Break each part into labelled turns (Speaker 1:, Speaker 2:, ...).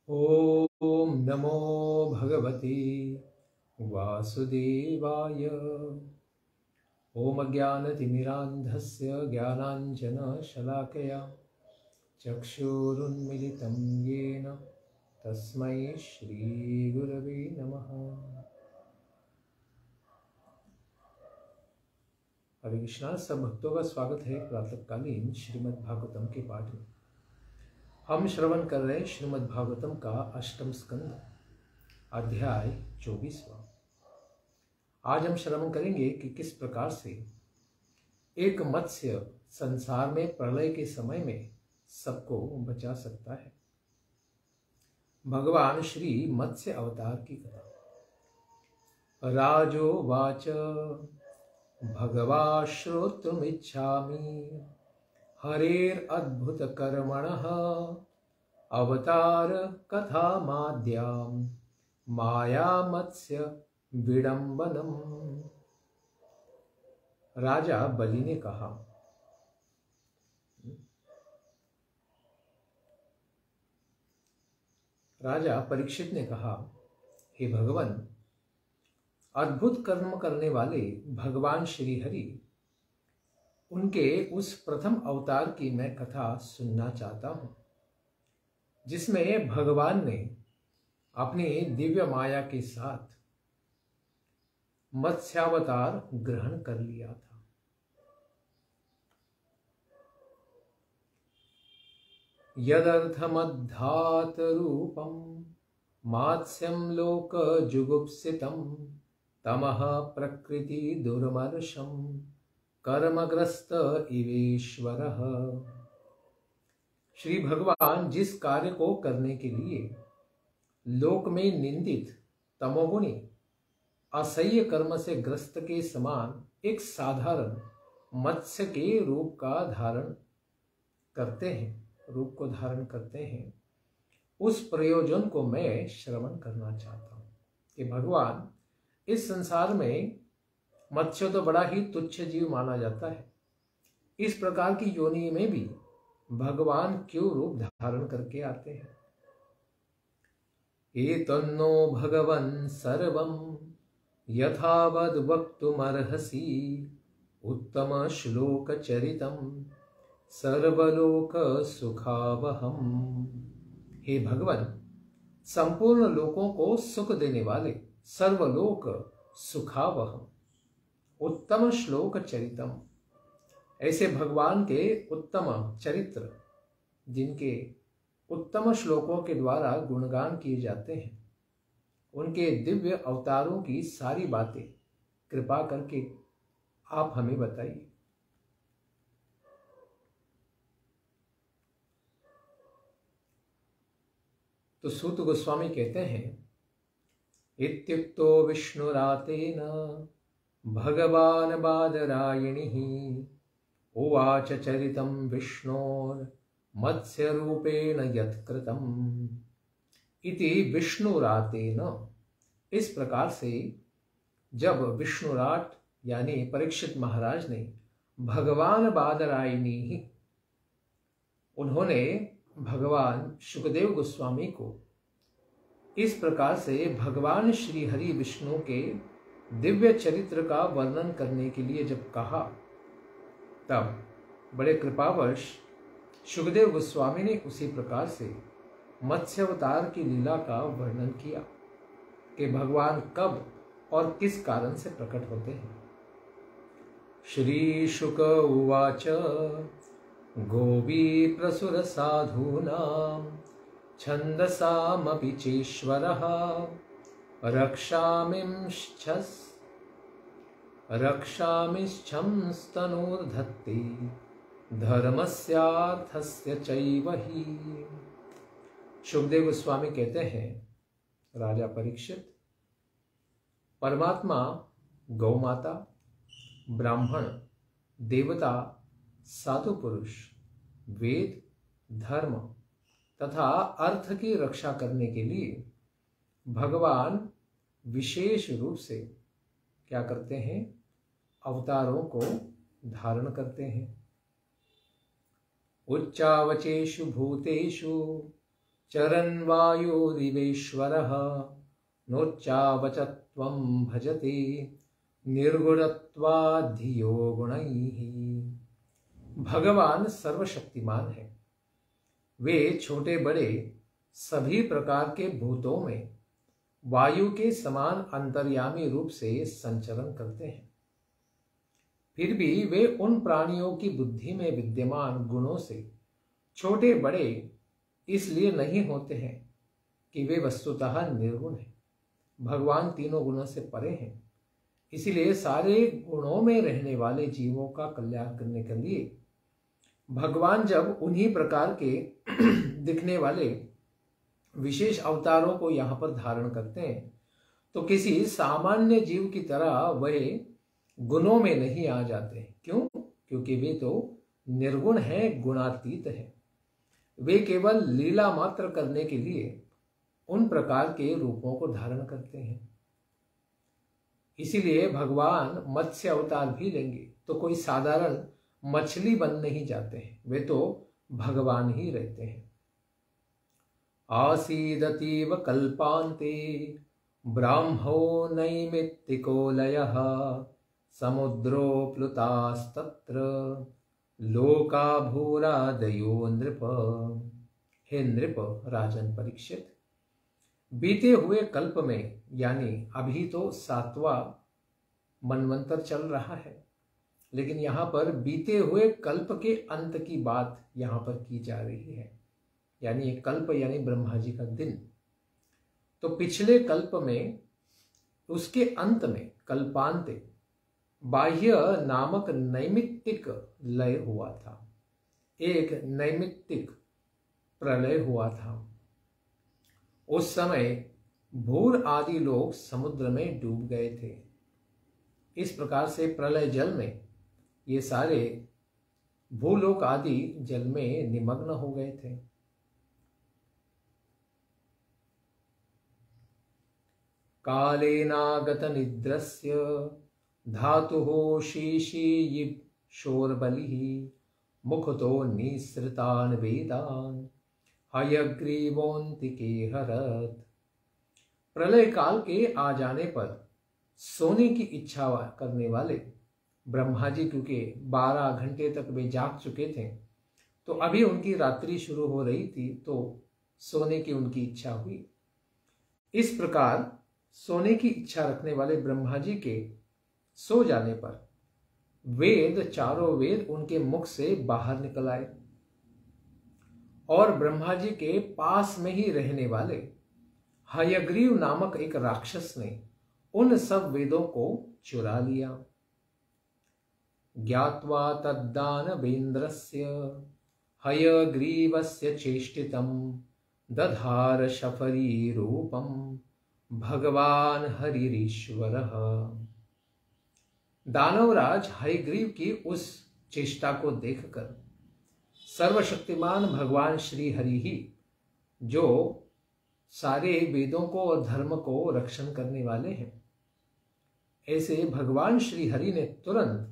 Speaker 1: ॐ नमो भगवते वासुदेवाय। ॐ अज्ञानतिमिरान्धस्य ज्ञानाञ्जनशलाकया चक्षुरुन्मिलितं येन तस्मै श्रीगुरवे नमः। हरे कृष्णा। सब भक्तों का स्वागत है प्रातःकालीन श्रीमद् भागवतम के पाठ में। हम श्रवण कर रहे हैं श्रीमद् भागवतम का अष्टम स्कंद अध्याय 24वां। आज हम श्रवण करेंगे कि किस प्रकार से एक मत्स्य संसार में प्रलय के समय में सबको बचा सकता है। भगवान श्री मत्स्य अवतार की कथा। राजोवाच भगवा श्रोतुमिच्छामि हरेरद्भुतकर्मणः अवतार कथामाद्यां मायामत्स्य विडम्बनम्। राजा बलि ने कहा, राजा परीक्षित ने कहा, हे भगवान, अद्भुत कर्म करने वाले भगवान श्री हरि, उनके उस प्रथम अवतार की मैं कथा सुनना चाहता हूं जिसमें भगवान ने अपनी दिव्य माया के साथ मत्स्यावतार ग्रहण कर लिया था। यदर्थमद्धात रूपम मात्स्यं लोक जुगुप्सितं तमः प्रकृति दुर्मर्षम कर्मग्रस्त इवेश्वरः। श्री भगवान जिस कार्य को करने के लिए लोक में निंदित तमोगुणी असह्य कर्म से ग्रस्त के समान एक साधारण मत्स्य के रूप को धारण करते हैं, उस प्रयोजन को मैं श्रवण करना चाहता हूं कि भगवान इस संसार में मत्स्य तो बड़ा ही तुच्छ जीव माना जाता है, इस प्रकार की योनि में भी भगवान क्यों रूप धारण करके आते हैं। एतन्नो भगवन् सर्वं यथावद् वक्तुमर्हसि उत्तम श्लोक चरितं सर्वलोक सुखावहम्। हे भगवान, संपूर्ण लोकों को सुख देने वाले सर्वलोक सुखावहम् उत्तम श्लोक चरितम। ऐसे भगवान के उत्तम चरित्र, जिनके उत्तम श्लोकों के द्वारा गुणगान किए जाते हैं, उनके दिव्य अवतारों की सारी बातें कृपा करके आप हमें बताइए। तो सूत गोस्वामी कहते हैं, इत्युक्तो विष्णुरातेन भगवान बादरायणिः उवाच चरितं विष्णोर्मत्स्यरूपेण यत्कृतम् इति विष्णुरातेन। इस प्रकार से जब विष्णुराट यानी परीक्षित महाराज ने भगवान बादरायणी, उन्होंने भगवान शुकदेव गोस्वामी को इस प्रकार से भगवान श्री हरि विष्णु के दिव्य चरित्र का वर्णन करने के लिए जब कहा, तब बड़े कृपावश शुकदेव गोस्वामी ने उसी प्रकार से मत्स्यावतार की लीला का वर्णन किया कि भगवान कब और किस कारण से प्रकट होते हैं। श्री शुक उवाच गोवी प्रसुर साधूनां छन्दसामपि चेश्वरः रक्षामिच्छंस्तनूर्धत्ते धर्मस्यार्थस्य चैव हि। शुकदेव गोस्वामी कहते हैं, राजा परीक्षित, परमात्मा गौमाता, ब्राह्मण, देवता, साधु पुरुष, वेद, धर्म तथा अर्थ की रक्षा करने के लिए भगवान विशेष रूप से क्या करते हैं, अवतारों को धारण करते हैं। उच्चावचेषु भूतेषु चरन् वायुरिवेश्वरः नोच्चावचत्वं भजते निर्गुणत्वात् धियो गुणैः। भगवान सर्वशक्तिमान है। वे छोटे बड़े सभी प्रकार के भूतों में वायु के समान अंतर्यामी रूप से संचरण करते हैं। फिर भी वे उन प्राणियों की बुद्धि में विद्यमान गुणों से छोटे बड़े इसलिए नहीं होते हैं कि वे वस्तुतः निर्गुण हैं। भगवान तीनों गुणों से परे हैं। इसलिए सारे गुणों में रहने वाले जीवों का कल्याण करने के लिए भगवान जब उन्हीं प्रकार के दिखने वाले विशेष अवतारों को यहाँ पर धारण करते हैं तो किसी सामान्य जीव की तरह वे गुणों में नहीं आ जाते। क्यों? क्योंकि वे तो निर्गुण हैं, गुणातीत हैं। वे केवल लीला मात्र करने के लिए उन प्रकार के रूपों को धारण करते हैं। इसीलिए भगवान मत्स्य अवतार भी लेंगे तो कोई साधारण मछली बन नहीं जाते हैं, वे तो भगवान ही रहते हैं। आसीदतीव कल्पान्ते ब्राह्मो नैमित्तिको लयः समुद्रो प्लुतास्तत्र लोका भूरादयो नृप। हे नृप राजन परीक्षित, बीते हुए कल्प में यानी अभी तो 7वां मनवंतर चल रहा है, लेकिन यहाँ पर बीते हुए कल्प के अंत की बात यहाँ पर की जा रही है। यानी ये कल्प यानी ब्रह्मा जी का दिन। तो पिछले कल्प में उसके अंत में कल्पांते बाह्य नामक नैमित्तिक लय हुआ था, एक नैमित्तिक प्रलय हुआ था। उस समय भूर आदि लोग समुद्र में डूब गए थे। इस प्रकार से प्रलय जल में ये सारे भूलोक आदि जल में निमग्न हो गए थे। कालेनागत निद्रस्य धातुः शीशीयिब शोरबलिः मुखतो निसृतान् वेदान् हयग्रीवोन्तिके हरत्। प्रलय काल के आ जाने पर सोने की इच्छा करने वाले ब्रह्मा जी, क्योंकि 12 घंटे तक वे जाग चुके थे, तो अभी उनकी रात्रि शुरू हो रही थी, तो सोने की उनकी इच्छा हुई। इस प्रकार सोने की इच्छा रखने वाले ब्रह्मा जी के सो जाने पर वेद, चारों वेद उनके मुख से बाहर निकल आए और ब्रह्मा जी के पास में ही रहने वाले हयग्रीव नामक एक राक्षस ने उन सब वेदों को चुरा लिया। ज्ञात्वा तद्दानवेन्द्रस्य हयग्रीवस्य चेष्टितं दधार शफरी रूपं भगवान हरिरीश्वरः। दानवराज हयग्रीव की उस चेष्टा को देखकर सर्वशक्तिमान भगवान श्री हरि ही, जो सारे वेदों को और धर्म को रक्षण करने वाले हैं, ऐसे भगवान श्री हरि ने तुरंत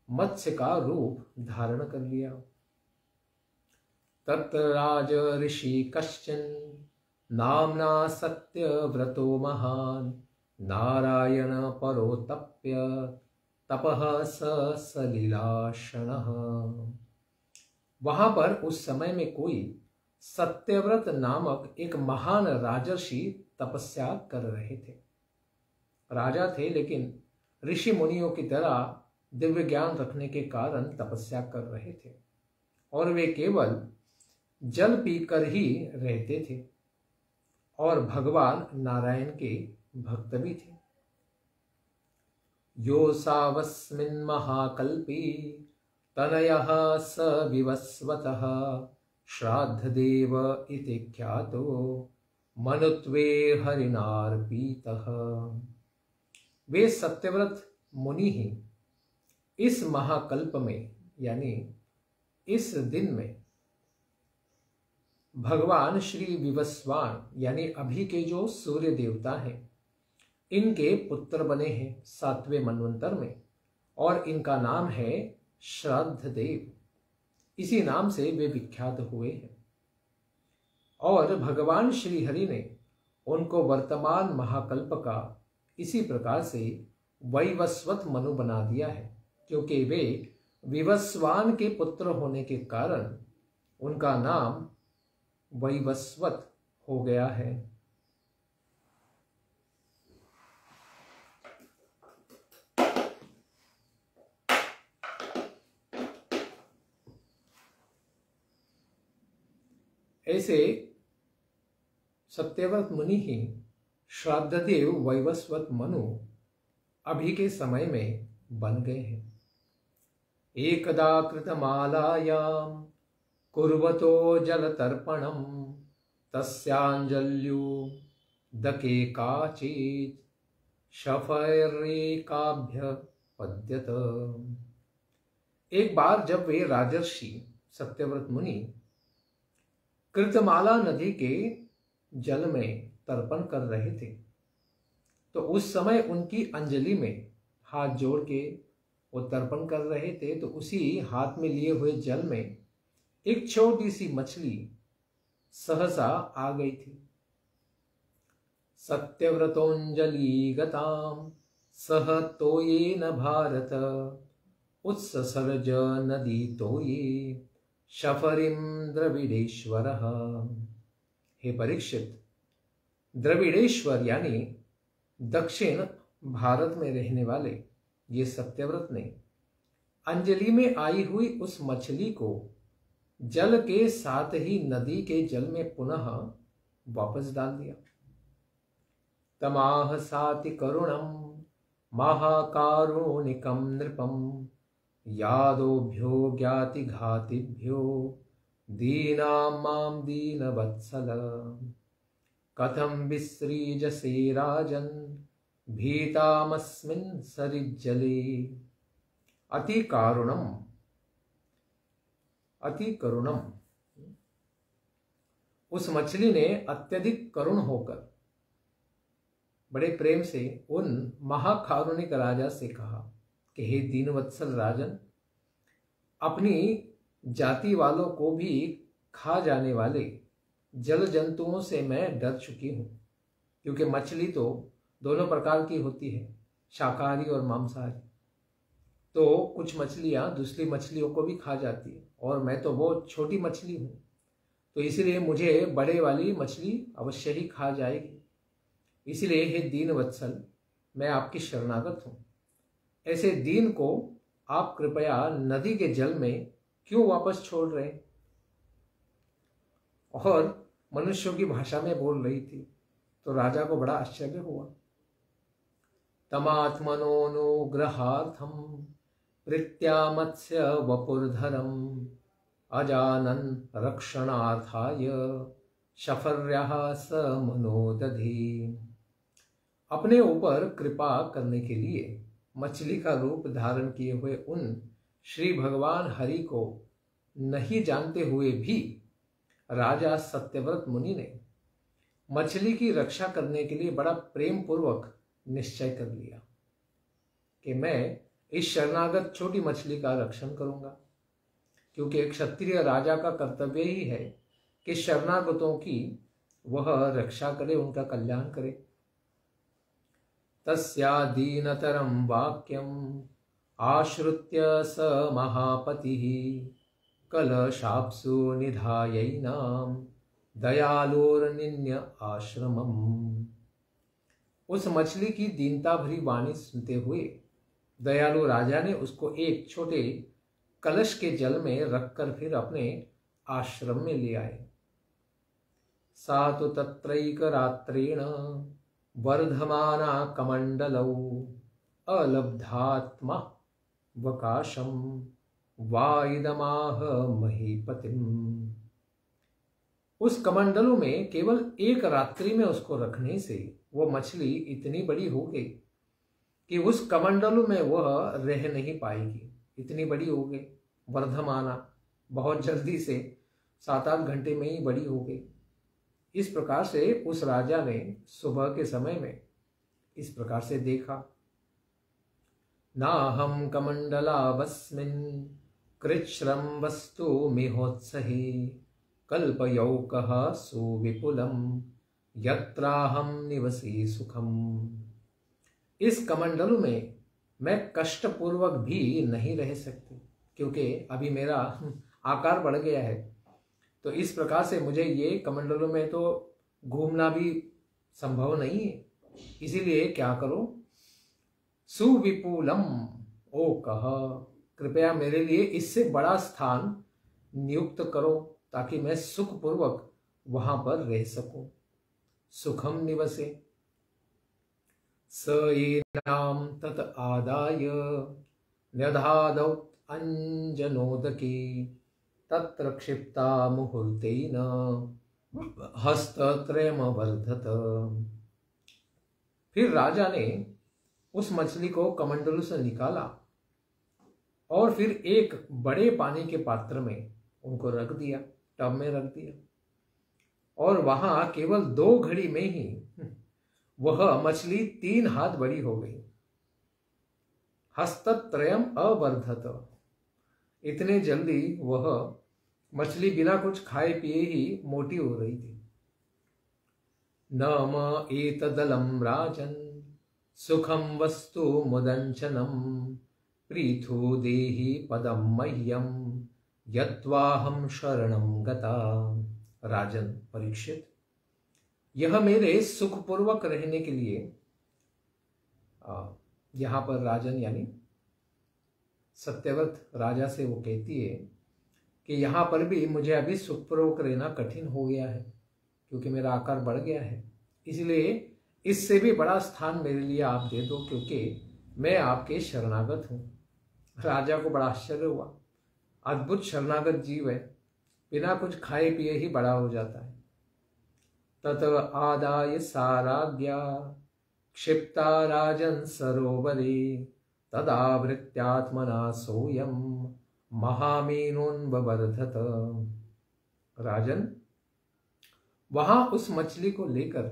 Speaker 1: मत्स्य का रूप धारण कर लिया। तत्र राज ऋषि कश्चन नाम्ना सत्यव्रतो महान नारायण परो तप्य तपः स सलीलाशनः। वहां पर उस समय में कोई सत्यव्रत नामक एक महान राजर्षि तपस्या कर रहे थे। राजा थे, लेकिन ऋषि मुनियों की तरह दिव्य ज्ञान रखने के कारण तपस्या कर रहे थे और वे केवल जल पीकर ही रहते थे और भगवान नारायण के भक्त भी थे। यो सावस्मिन् महाकल्पी तनयः स विवस्वतः श्राद्धदेव इति ख्यातो मनुत्वे हरिनार्पितः। वे सत्यव्रत मुनि ही इस महाकल्प में यानी इस दिन में भगवान श्री विवस्वान यानी अभी के जो सूर्य देवता हैं, इनके पुत्र बने हैं 7वें मनवंतर में और इनका नाम है श्राद्ध देव। इसी नाम से वे विख्यात हुए हैं। और भगवान श्री हरि ने उनको वर्तमान महाकल्प का इसी प्रकार से वैवस्वत मनु बना दिया है, क्योंकि वे विवस्वान के पुत्र होने के कारण उनका नाम वैवस्वत हो गया है। ऐसे सत्यव्रत मुनि ही श्राद्धदेव वैवस्वत मनु अभी के समय में बन गए हैं। एकदा कृतमालायां कुर्वतो जलतर्पणं तस्यांजल्यु दके काचित् शफैरेकाभ्य पद्यत। एक बार जब वे राजर्षि सत्यव्रत मुनि कृतमाला नदी के जल में तर्पण कर रहे थे, तो उस समय उनकी अंजलि में हाथ जोड़ के वो तर्पण कर रहे थे, तो उसी हाथ में लिए हुए जल में एक छोटी सी मछली सहसा आ गई थी। सत्यव्रतोंजलि गताम सह तोयेन भारत उत्ससर्ज नदी तोये शफरिम द्रविड़ेश्वर। हे परीक्षित, द्रविड़ेश्वर यानी दक्षिण भारत में रहने वाले ये सत्यव्रत ने अंजलि में आई हुई उस मछली को जल के साथ ही नदी के जल में पुनः वापस डाल दिया। तमाह साति करुणम महाकारुणिकम नृपम यादोभ्यो ज्ञाति घातिभ्यो दीनां मां दीनवत्सल कथं विसृजसे राजन् भीतामस्मिन् सरिज्जले। अति करुणम, उस मछली ने अत्यधिक करुण होकर बड़े प्रेम से उन महाकारुणिक राजा से कहा कि हे दीनवत्सल राजन, अपनी जाति वालों को भी खा जाने वाले जल जंतुओं से मैं डर चुकी हूँ, क्योंकि मछली तो दोनों प्रकार की होती है, शाकाहारी और मांसाहारी। तो कुछ मछलियाँ दूसरी मछलियों को भी खा जाती है, और मैं तो बहुत छोटी मछली हूँ, तो इसलिए मुझे बड़े वाली मछली अवश्य ही खा जाएगी। इसलिए हे दीन वत्सल, मैं आपकी शरणागत हूँ। ऐसे दीन को आप कृपया नदी के जल में क्यों वापस छोड़ रहे हैं? और मनुष्यों की भाषा में बोल रही थी, तो राजा को बड़ा आश्चर्य हुआ। तमात्मनोनुग्रहार्थम प्रीत्या मत्स्य वपुर्धरम अजानन रक्षणार्थाय शफर्यः स मनोदधि। अपने ऊपर कृपा करने के लिए मछली का रूप धारण किए हुए उन श्री भगवान हरि को नहीं जानते हुए भी राजा सत्यव्रत मुनि ने मछली की रक्षा करने के लिए बड़ा प्रेम पूर्वक निश्चय कर लिया कि मैं इस शरणागत छोटी मछली का रक्षण करूंगा, क्योंकि एक क्षत्रिय राजा का कर्तव्य ही है कि शरणागतों की वह रक्षा करे, उनका कल्याण करे। तस्यादीनतरं वाक्यम आश्रुत्य स महापतिः कलशाप्सु निधायैनां दयालुर्निन्य आश्रमम्। उस मछली की दीनता भरी वाणी सुनते हुए दयालु राजा ने उसको एक छोटे कलश के जल में रखकर फिर अपने आश्रम में ले आए। सा तो तत्रैक रात्रेण वर्धमाना कमंडलौ अलब्धात्मा वकाशम वाइदमाह महीपतिम। उस कमंडलों में केवल एक रात्रि में उसको रखने से वो मछली इतनी बड़ी हो गई कि उस कमंडलों में वह रह नहीं पाएगी, इतनी बड़ी हो गई। वर्धमाना, बहुत जल्दी से 7-8 घंटे में ही बड़ी हो गई। इस प्रकार से उस राजा ने सुबह के समय में इस प्रकार से देखा। नाहं कमंडलावस्मिन् कृच्छ्रम वस्तु मिहोत्सहि कल्पयौकः सुविपुलम यत्राहं निवसी सुखम। इस कमंडलू में मैं कष्टपूर्वक भी नहीं रह सकती, क्योंकि अभी मेरा आकार बढ़ गया है। तो इस प्रकार से मुझे ये कमंडलों में तो घूमना भी संभव नहीं है। इसीलिए क्या करो, सुविपुलम ओ कह, कृपया मेरे लिए इससे बड़ा स्थान नियुक्त करो ताकि मैं सुखपूर्वक वहां पर रह सकूं। सुखम निवसे स एनाम तत आदाय न्यधादौ अंजनोदके तत्र क्षिप्ता मुहूर्तेन हस्तत्रयमवर्धत। फिर राजा ने उस मछली को कमंडलू से निकाला और फिर एक बड़े पानी के पात्र में उनको रख दिया, टब में रख दिया, और वहां केवल 2 घड़ी में ही वह मछली 3 हाथ बड़ी हो गई। हस्तत्रयम अवर्धत, इतने जल्दी वह मछली बिना कुछ खाए पिए ही मोटी हो रही थी। न म एतदलं राजन् सुखम वस्तु मुदंचनम प्रीथु देहि पदम मह्यम यत्वाहम शरणं गता। राजन परीक्षित, यह मेरे सुखपूर्वक रहने के लिए, यहां पर राजन यानी सत्यव्रत राजा से वो कहती है कि यहां पर भी मुझे अभी सुखपूर्वक रहना कठिन हो गया है, क्योंकि मेरा आकार बढ़ गया है। इसलिए इससे भी बड़ा स्थान मेरे लिए आप दे दो, क्योंकि मैं आपके शरणागत हूं। राजा को बड़ा आश्चर्य हुआ, अद्भुत शरणागत जीव है, बिना कुछ खाए पिए ही बड़ा हो जाता है। तत आदाय साराज्ञा क्षिप्ता राजन सरोवरे तदावृत्यात्मना सोयम महामीनोन्वर्धत। राजन, वहां उस मछली को लेकर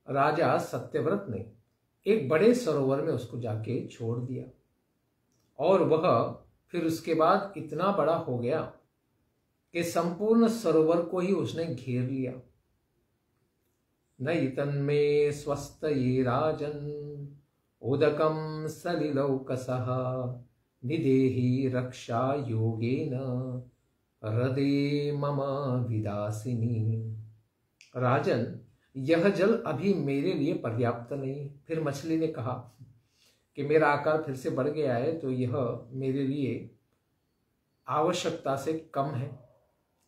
Speaker 1: राजा सत्यव्रत ने एक बड़े सरोवर में उसको जाके छोड़ दिया, और वह फिर उसके बाद इतना बड़ा हो गया कि संपूर्ण सरोवर को ही उसने घेर लिया। नैतन्मे स्वस्तये राजन उदकम सलिलौकसः निदेहि रक्षा योगेन हृदे मम विदासिनी। राजन, यह जल अभी मेरे लिए पर्याप्त नहीं। फिर मछली ने कहा कि मेरा आकार फिर से बढ़ गया है, तो यह मेरे लिए आवश्यकता से कम है,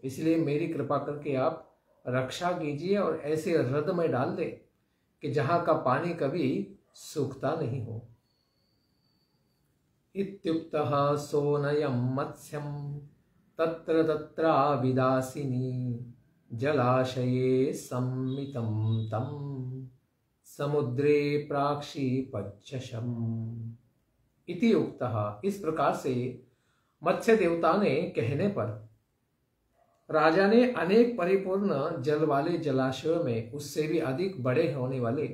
Speaker 1: इसलिए मेरी कृपा करके आप रक्षा कीजिए और ऐसे हृदय में डाल दे कि जहां का पानी कभी सूखता नहीं हो। इत्युक्तः सोनयं मत्स्यं तत्र तत्रा विदासिनी जलाशये सम्मितं तं समुद्रे प्राक्षिपच्छशम् इति उक्तः। इस प्रकार से मत्स्य देवता ने कहने पर राजा ने अनेक परिपूर्ण जल वाले जलाशयों में, उससे भी अधिक बड़े होने वाले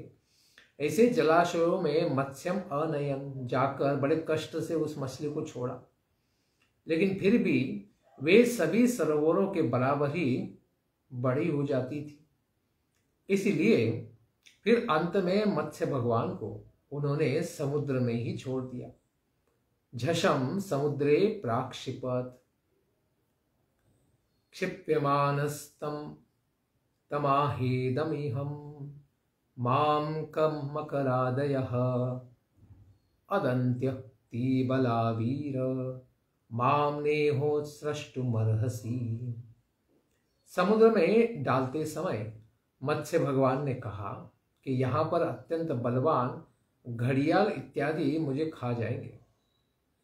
Speaker 1: ऐसे जलाशयों में मत्स्यम अनयन जाकर बड़े कष्ट से उस मछली को छोड़ा। लेकिन फिर भी वे सभी सरोवरों के बराबर ही बड़ी हो जाती थी। इसलिए फिर अंत में मत्स्य भगवान को उन्होंने समुद्र में ही छोड़ दिया। झषम समुद्रे प्राक्षिपत क्षिप्यमानस्तं तमाहेदमिहं मां कं मकरादयः अदन्त्यः तीबलावीर मां नेहोत्स्रष्टुमर्हसि। समुद्र में डालते समय मत्स्य भगवान ने कहा कि यहाँ पर अत्यंत बलवान घड़ियाल इत्यादि मुझे खा जाएंगे,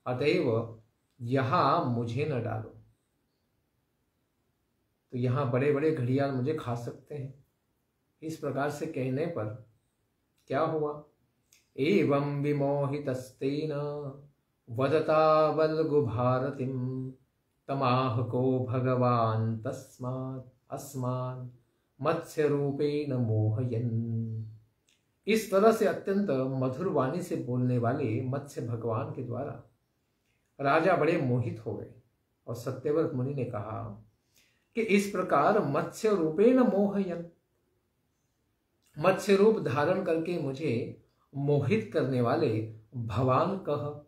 Speaker 1: अतएव यहाँ मुझे न डालो। तो यहाँ बड़े बड़े घड़ियाल मुझे खा सकते हैं। इस प्रकार से कहने पर क्या हुआ, एवं विमोहितस्तेन वदता वल्गु भारतीम तमाह को भगवान तस्मात् अस्मान् मत्स्य रूपेण मोहयन्। इस तरह से अत्यंत मधुर वाणी से बोलने वाले मत्स्य भगवान के द्वारा राजा बड़े मोहित हो गए, और सत्यव्रत मुनि ने कहा कि इस प्रकार मत्स्य रूपेण मोहयन, मत्स्य रूप धारण करके मुझे मोहित करने वाले भवान कह,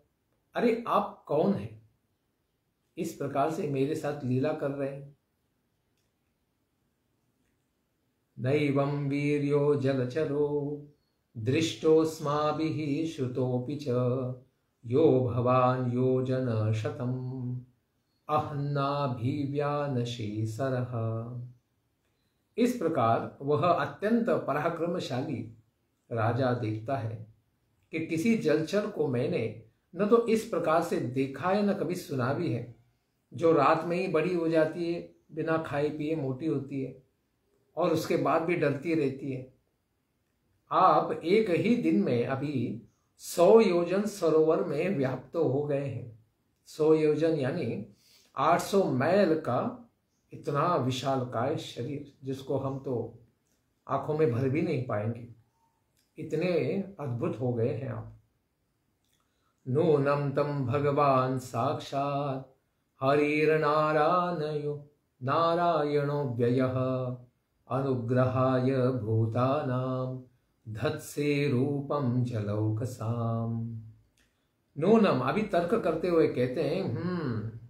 Speaker 1: अरे आप कौन हैं, इस प्रकार से मेरे साथ लीला कर रहे हैं। नैवं वीर्यो जलचरो दृष्टोऽस्माभिः श्रुतोऽपि च यो भवान् योजनशतम् अह्नाभिव्यानशेसरः। इस प्रकार वह अत्यंत पराक्रमशाली राजा देखता है कि किसी जलचर को मैंने न तो इस प्रकार से देखा है न कभी सुना भी है, जो रात में ही बड़ी हो जाती है, बिना खाए पिए मोटी होती है और उसके बाद भी डरती रहती है। आप एक ही दिन में अभी 100 योजन सरोवर में व्याप्त हो गए हैं। 100 योजन यानी 800 मैल का इतना विशालकाय शरीर, जिसको हम तो आंखों में भर भी नहीं पाएंगे, इतने अद्भुत हो गए हैं आप। नूनम तम भगवान साक्षात हरिर्नारायणो नारायणो व्ययः अनुग्रहाय भूतानां धत्से रूपम जलौकसाम। नूनम, अभी तर्क करते हुए कहते हैं,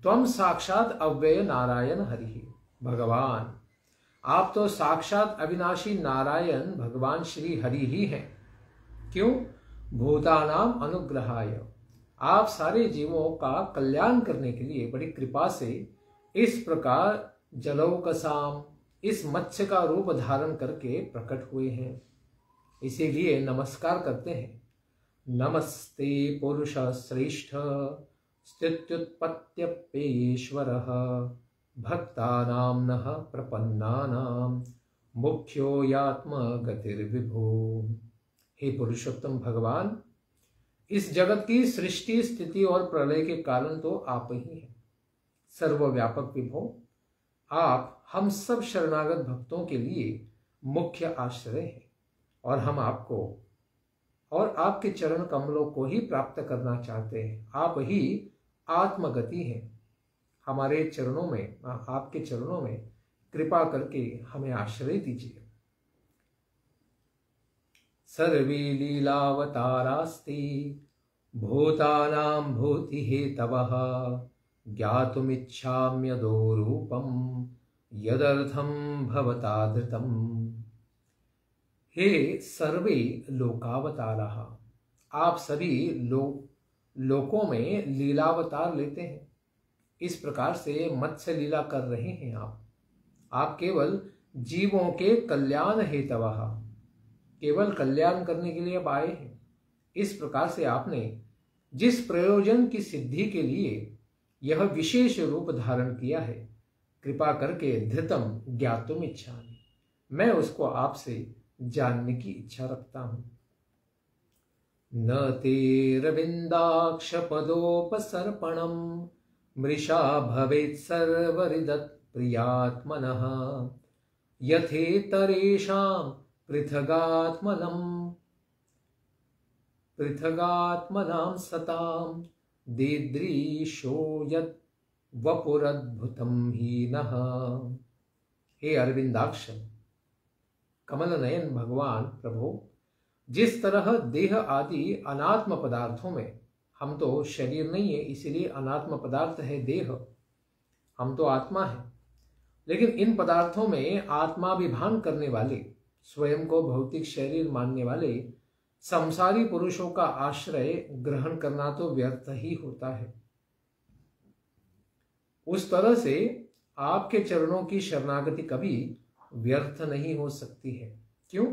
Speaker 1: त्वम साक्षात अव्यय नारायण हरि, भगवान आप तो साक्षात अविनाशी नारायण भगवान श्री हरि ही हैं। क्यों? भूतानाम अनुग्रहाय, आप सारे जीवों का कल्याण करने के लिए बड़ी कृपा से इस प्रकार जलौकसाम, इस मत्स्य का रूप धारण करके प्रकट हुए हैं। इसीलिए नमस्कार करते हैं। नमस्ते पुरुष श्रेष्ठ स्थित्युत्पत्त्यप्येश्वरः भक्तानां नः प्रपन्नानां मुख्यो यात्मगतिर्विभो। हे पुरुषोत्तम भगवान, इस जगत की सृष्टि स्थिति और प्रलय के कारण तो आप ही हैं। सर्वव्यापक विभो, आप हम सब शरणागत भक्तों के लिए मुख्य आश्रय हैं और हम आपको और आपके चरण कमलों को ही प्राप्त करना चाहते हैं। आप ही आत्मगति हैं। हमारे चरणों में, आपके चरणों में कृपा करके हमें आश्रय दीजिए। सर्वे लीलावतारास्ति भूतानां भूतिहेतवः ज्ञातुमिच्छाम्यदो रूपं यदर्थं भवता धृतम्। हे सर्वे लोकावतारः, आप सभी लोकों में लीलावतार लेते हैं। इस प्रकार से मत्स्य लीला कर रहे हैं आप केवल जीवों के कल्याण हेतवः, केवल कल्याण करने के लिए अब आए हैं। इस प्रकार से आपने जिस प्रयोजन की सिद्धि के लिए यह विशेष रूप धारण किया है, कृपा करके धृतम ज्ञातुम इच्छामि, मैं उसको आपसे जानने की इच्छा रखता हूं। न ते रविंदाक्ष पदोपसर्पणम मृषा भवेत् सर्वरिदत् प्रियात्मनः यथेतरेषां पृथगात्मनां सतां दीदृशो यत् वपुरद्भुतं हीनः। हे अरविंदाक्ष, कमल नयन भगवान प्रभु, जिस तरह देह आदि अनात्म पदार्थों में, हम तो शरीर नहीं है इसलिए अनात्म पदार्थ है देह, हम तो आत्मा है, लेकिन इन पदार्थों में आत्माभिमान करने वाले, स्वयं को भौतिक शरीर मानने वाले संसारी पुरुषों का आश्रय ग्रहण करना तो व्यर्थ ही होता है। उस तरह से आपके चरणों की शरणागति कभी व्यर्थ नहीं हो सकती है। क्यों?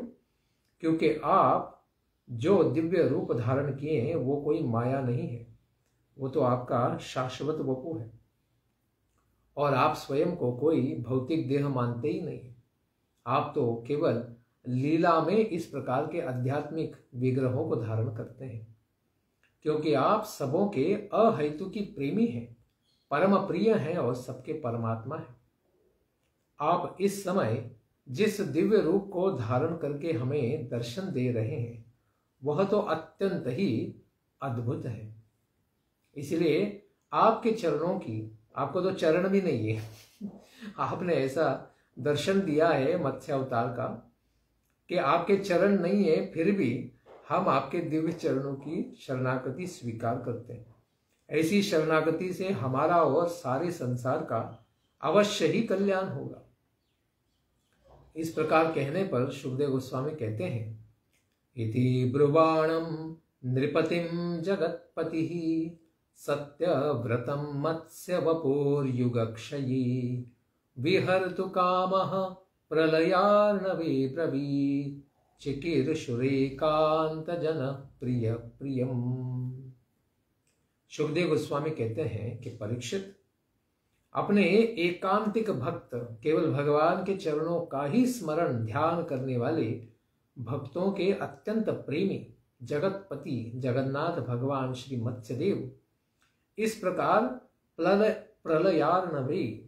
Speaker 1: क्योंकि आप जो दिव्य रूप धारण किए हैं वो कोई माया नहीं है, वो तो आपका शाश्वत वपु है और आप स्वयं को कोई भौतिक देह मानते ही नहीं। आप तो केवल लीला में इस प्रकार के आध्यात्मिक विग्रहों को धारण करते हैं, क्योंकि आप सबों के अहेतुकी प्रेमी हैं, परम प्रिय हैं और सबके परमात्मा हैं। आप इस समय जिस दिव्य रूप को धारण करके हमें दर्शन दे रहे हैं वह तो अत्यंत ही अद्भुत है। इसलिए आपके चरणों की, आपको तो चरण भी नहीं है आपने ऐसा दर्शन दिया है मत्स्य अवतार का कि आपके चरण नहीं है, फिर भी हम आपके दिव्य चरणों की शरणागति स्वीकार करते हैं। ऐसी शरणागति से हमारा और सारे संसार का अवश्य ही कल्याण होगा। इस प्रकार कहने पर शुकदेव गोस्वामी कहते हैं, इति ब्रुवाणं नृपतिं जगत्पतिः सत्यव्रतं मत्स्य वपुर्युगक्षये विहर्तु कामः प्रलयार्णवे ब्रवीत् चिकीर्षुरेकांत जन प्रिय प्रियम। शुकदेव गोस्वामी कहते हैं कि परीक्षित, अपने एकांतिक भक्त केवल भगवान के चरणों का ही स्मरण ध्यान करने वाले भक्तों के अत्यंत प्रेमी जगतपति जगन्नाथ भगवान श्री मत्स्यदेव इस प्रकार प्रलयार्णवे,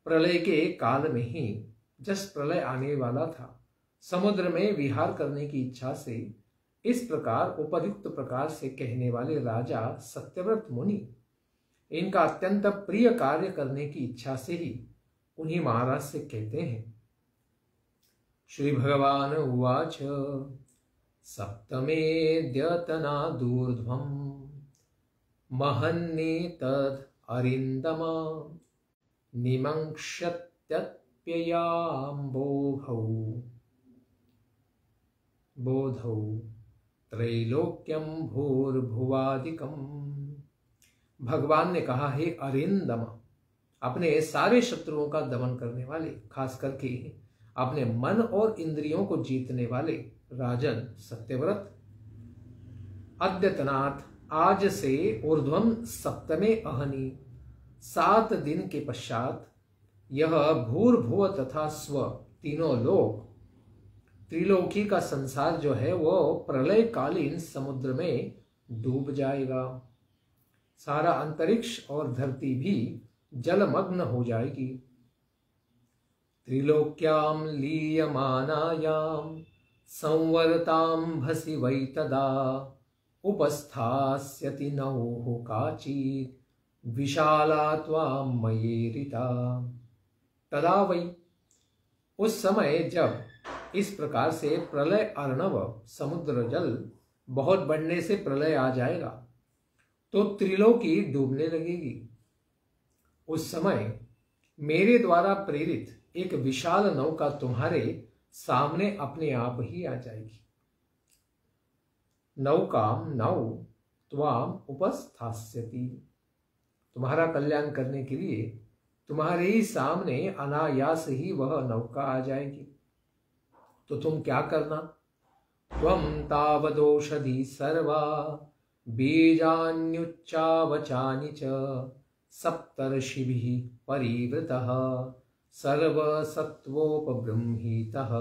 Speaker 1: प्रलय के काल में ही, जस प्रलय आने वाला था, समुद्र में विहार करने की इच्छा से इस प्रकार उपयुक्त प्रकार से कहने वाले राजा सत्यव्रत मुनि इनका अत्यंत प्रिय कार्य करने की इच्छा से ही उन्हीं महाराज से कहते हैं। श्री भगवान उवाच सप्तमेऽद्यतना दूर्ध्वं महन्नेतद् अरिन्दमा बोधौ त्रैलोक्यं भूर्भुवादिकम्। भगवान ने कहा, हे अरिंदम, अपने सारे शत्रुओं का दमन करने वाले, खास करके अपने मन और इंद्रियों को जीतने वाले राजन सत्यव्रत, अद्यतनाथ, आज से ऊर्ध्वम सप्तमे अहनि, 7 दिन के पश्चात यह भूर्भुव तथा स्व, तीनों लोक, त्रिलोकी का संसार जो है वो प्रलयकालीन समुद्र में डूब जाएगा। सारा अंतरिक्ष और धरती भी जलमग्न हो जाएगी। त्रिलोक्याम लीयमानायाम संवर्ताम्भसि वै तदा उपस्थास्यति नौः काचित् विशाला त्वां मयेरिता। तदा वै, उस समय जब इस प्रकार से प्रलय अर्णव समुद्र जल बहुत बढ़ने से प्रलय आ जाएगा तो त्रिलोकी डूबने लगेगी। उस समय मेरे द्वारा प्रेरित एक विशाल नौका तुम्हारे सामने अपने आप ही आ जाएगी। नौकाम नौ त्वाम उपस्थास्यति, तुम्हारा कल्याण करने के लिए तुम्हारे ही सामने अनायास ही वह नौका आ जाएगी। तो तुम क्या करना, त्वं तावदौषधि सर्वा बीजान्युच्चावचानि च सप्तर्षिभिः परिवृतः सर्वसत्त्वोपबृंहीतः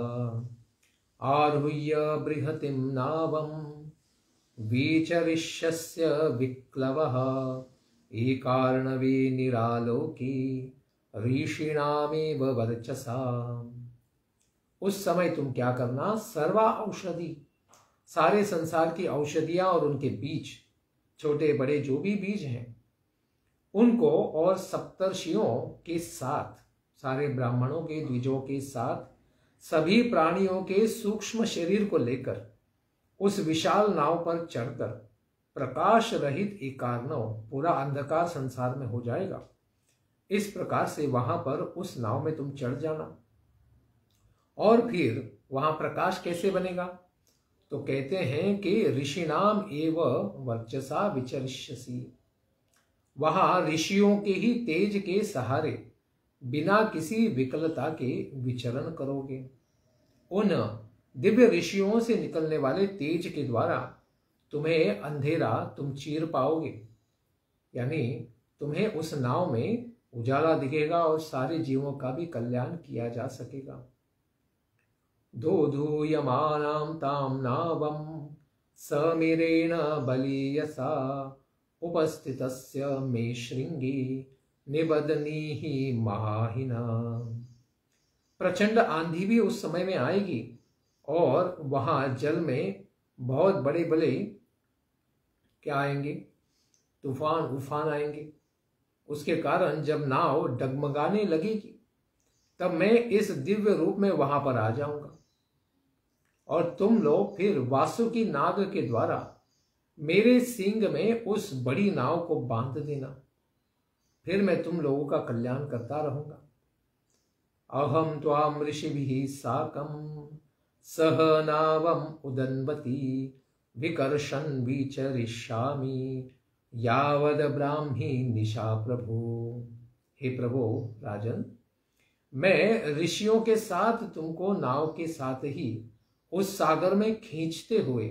Speaker 1: आरुह्य बृहतिं नावं विचरिष्यस्य विक्लवः एकार्णवे निरालोके ऋषीणामेव वर्चसा। उस समय तुम क्या करना, सर्वा औषधि, सारे संसार की औषधियां और उनके बीज, छोटे बड़े जो भी बीज हैं उनको, और सप्तर्षियों के साथ, सारे ब्राह्मणों के द्विजों के साथ, सभी प्राणियों के सूक्ष्म शरीर को लेकर उस विशाल नाव पर चढ़कर प्रकाश रहित एकार्णव, पूरा अंधकार संसार में हो जाएगा। इस प्रकार से वहां पर उस नाव में तुम चढ़ जाना। और फिर वहां प्रकाश कैसे बनेगा, तो कहते हैं कि ऋषिनाम एव वर्चसा विचरिष्यसि, वहां ऋषियों के ही तेज के सहारे बिना किसी विकलता के विचरण करोगे। उन दिव्य ऋषियों से निकलने वाले तेज के द्वारा तुम्हें अंधेरा तुम चीर पाओगे, यानी तुम्हें उस नाव में उजाला दिखेगा और सारे जीवों का भी कल्याण किया जा सकेगा। दोधूयमानां तां नावं समीरेण बलीयसा उपस्थितस्य मे शृंगी निबदनीहि महाहिना। प्रचंड आंधी भी उस समय में आएगी और वहां जल में बहुत बड़े बड़े क्या आएंगे, तूफान उफान आएंगे। उसके कारण जब नाव डगमगाने लगेगी तब मैं इस दिव्य रूप में वहां पर आ जाऊंगा और तुम लोग फिर वासुकी नाग के द्वारा मेरे सींग में उस बड़ी नाव को बांध देना। फिर मैं तुम लोगों का कल्याण करता रहूंगा। अहम त्वाम ऋषिभिः साकं सह नावम उदन्वति विकर्षन् विचरिष्यामि यावद ब्राह्मी निशा प्रभु। हे प्रभु राजन, मैं ऋषियों के साथ तुमको नाव के साथ ही उस सागर में खींचते हुए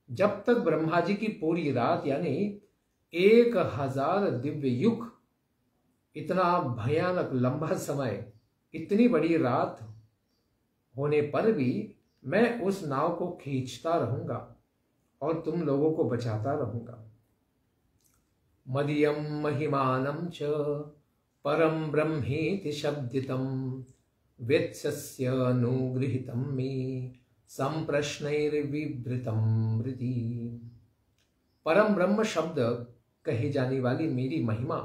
Speaker 1: जब तक ब्रह्मा जी की पूरी रात यानी 1000 दिव्य युग, इतना भयानक लंबा समय, इतनी बड़ी रात होने पर भी मैं उस नाव को खींचता रहूंगा और तुम लोगों को बचाता रहूंगा। मदियम महिमानं च परम ब्रह्मेति शब्दितं वेत्स्यस्य अनुगृहीतं मे संप्रश्नैर्विवृतं हृदि। परम ब्रह्म शब्द कही जाने वाली मेरी महिमा,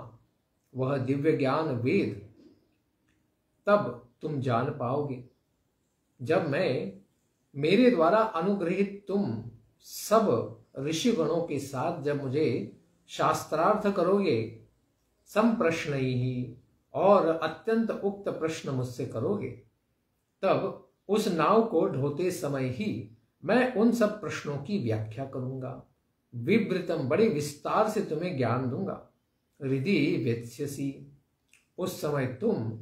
Speaker 1: वह दिव्य ज्ञान वेद तब तुम जान पाओगे जब मैं मेरे द्वारा अनुग्रहित तुम सब ऋषिगणों के साथ जब मुझे शास्त्रार्थ करोगे, संप्रश्न ही और अत्यंत उक्त प्रश्न मुझसे करोगे, तब उस नाव को ढोते समय ही मैं उन सब प्रश्नों की व्याख्या करूंगा। विवृतम, बड़े विस्तार से तुम्हें ज्ञान दूंगा। हृदि वेत्स्यसि, उस समय तुम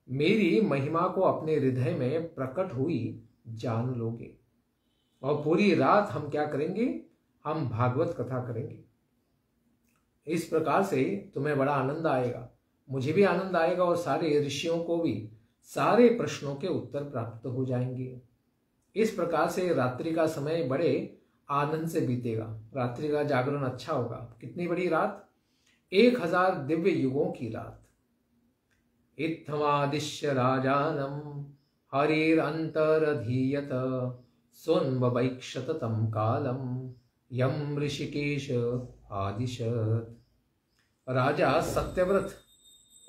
Speaker 1: मेरी महिमा को अपने हृदय में प्रकट हुई जान लोगे। और पूरी रात हम क्या करेंगे? हम भागवत कथा करेंगे। इस प्रकार से तुम्हें बड़ा आनंद आएगा, मुझे भी आनंद आएगा और सारे ऋषियों को भी सारे प्रश्नों के उत्तर प्राप्त हो जाएंगे। इस प्रकार से रात्रि का समय बड़े आनंद से बीतेगा। रात्रि का जागरण अच्छा होगा। कितनी बड़ी रात? 1000 दिव्य युगों की रात। इत्थमादिश्य राजानम हरिरंतरधीयत सोन्वैक्षत तम कालम यम ऋषिकेश आदिशत। राजा सत्यव्रत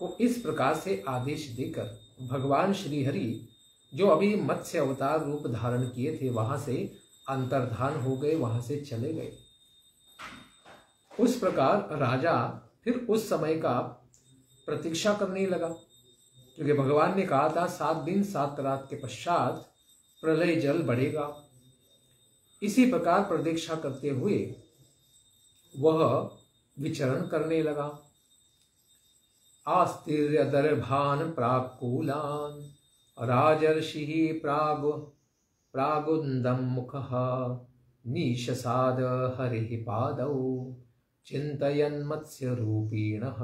Speaker 1: को इस प्रकार से आदेश देकर भगवान श्री हरि जो अभी मत्स्य अवतार रूप धारण किए थे वहां से अंतर्धान हो गए, वहां से चले गए। उस प्रकार राजा फिर उस समय का प्रतीक्षा करने लगा, क्योंकि भगवान ने कहा था 7 दिन 7 रात के पश्चात प्रलय जल बढ़ेगा। इसी प्रकार प्रतीक्षा करते हुए वह विचरण करने लगा। आस्तीर्य दर्भान प्राकुलान राजर्षि प्रागुंदम मुखः निशसाद हरिः पादौ चिंतयन् मत्स्य रूपीणः।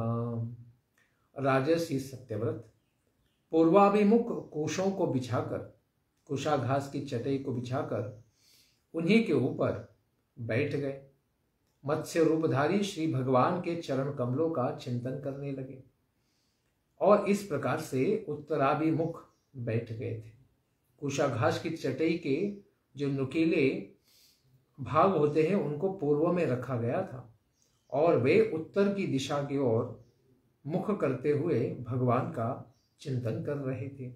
Speaker 1: राजर्षि सत्यव्रत पूर्वाभिमुख कोशों को बिछाकर, कुशाघास की चटाई को बिछाकर उन्हीं के ऊपर बैठ गए। मत्स्य रूपधारी श्री भगवान के चरण कमलों का चिंतन करने लगे और इस प्रकार से उत्तराभिमुख बैठ गए थे। कुशाघास की चटाई के जो नुकीले भाग होते हैं उनको पूर्व में रखा गया था और वे उत्तर की दिशा की ओर मुख करते हुए भगवान का चिंतन कर रहे थे।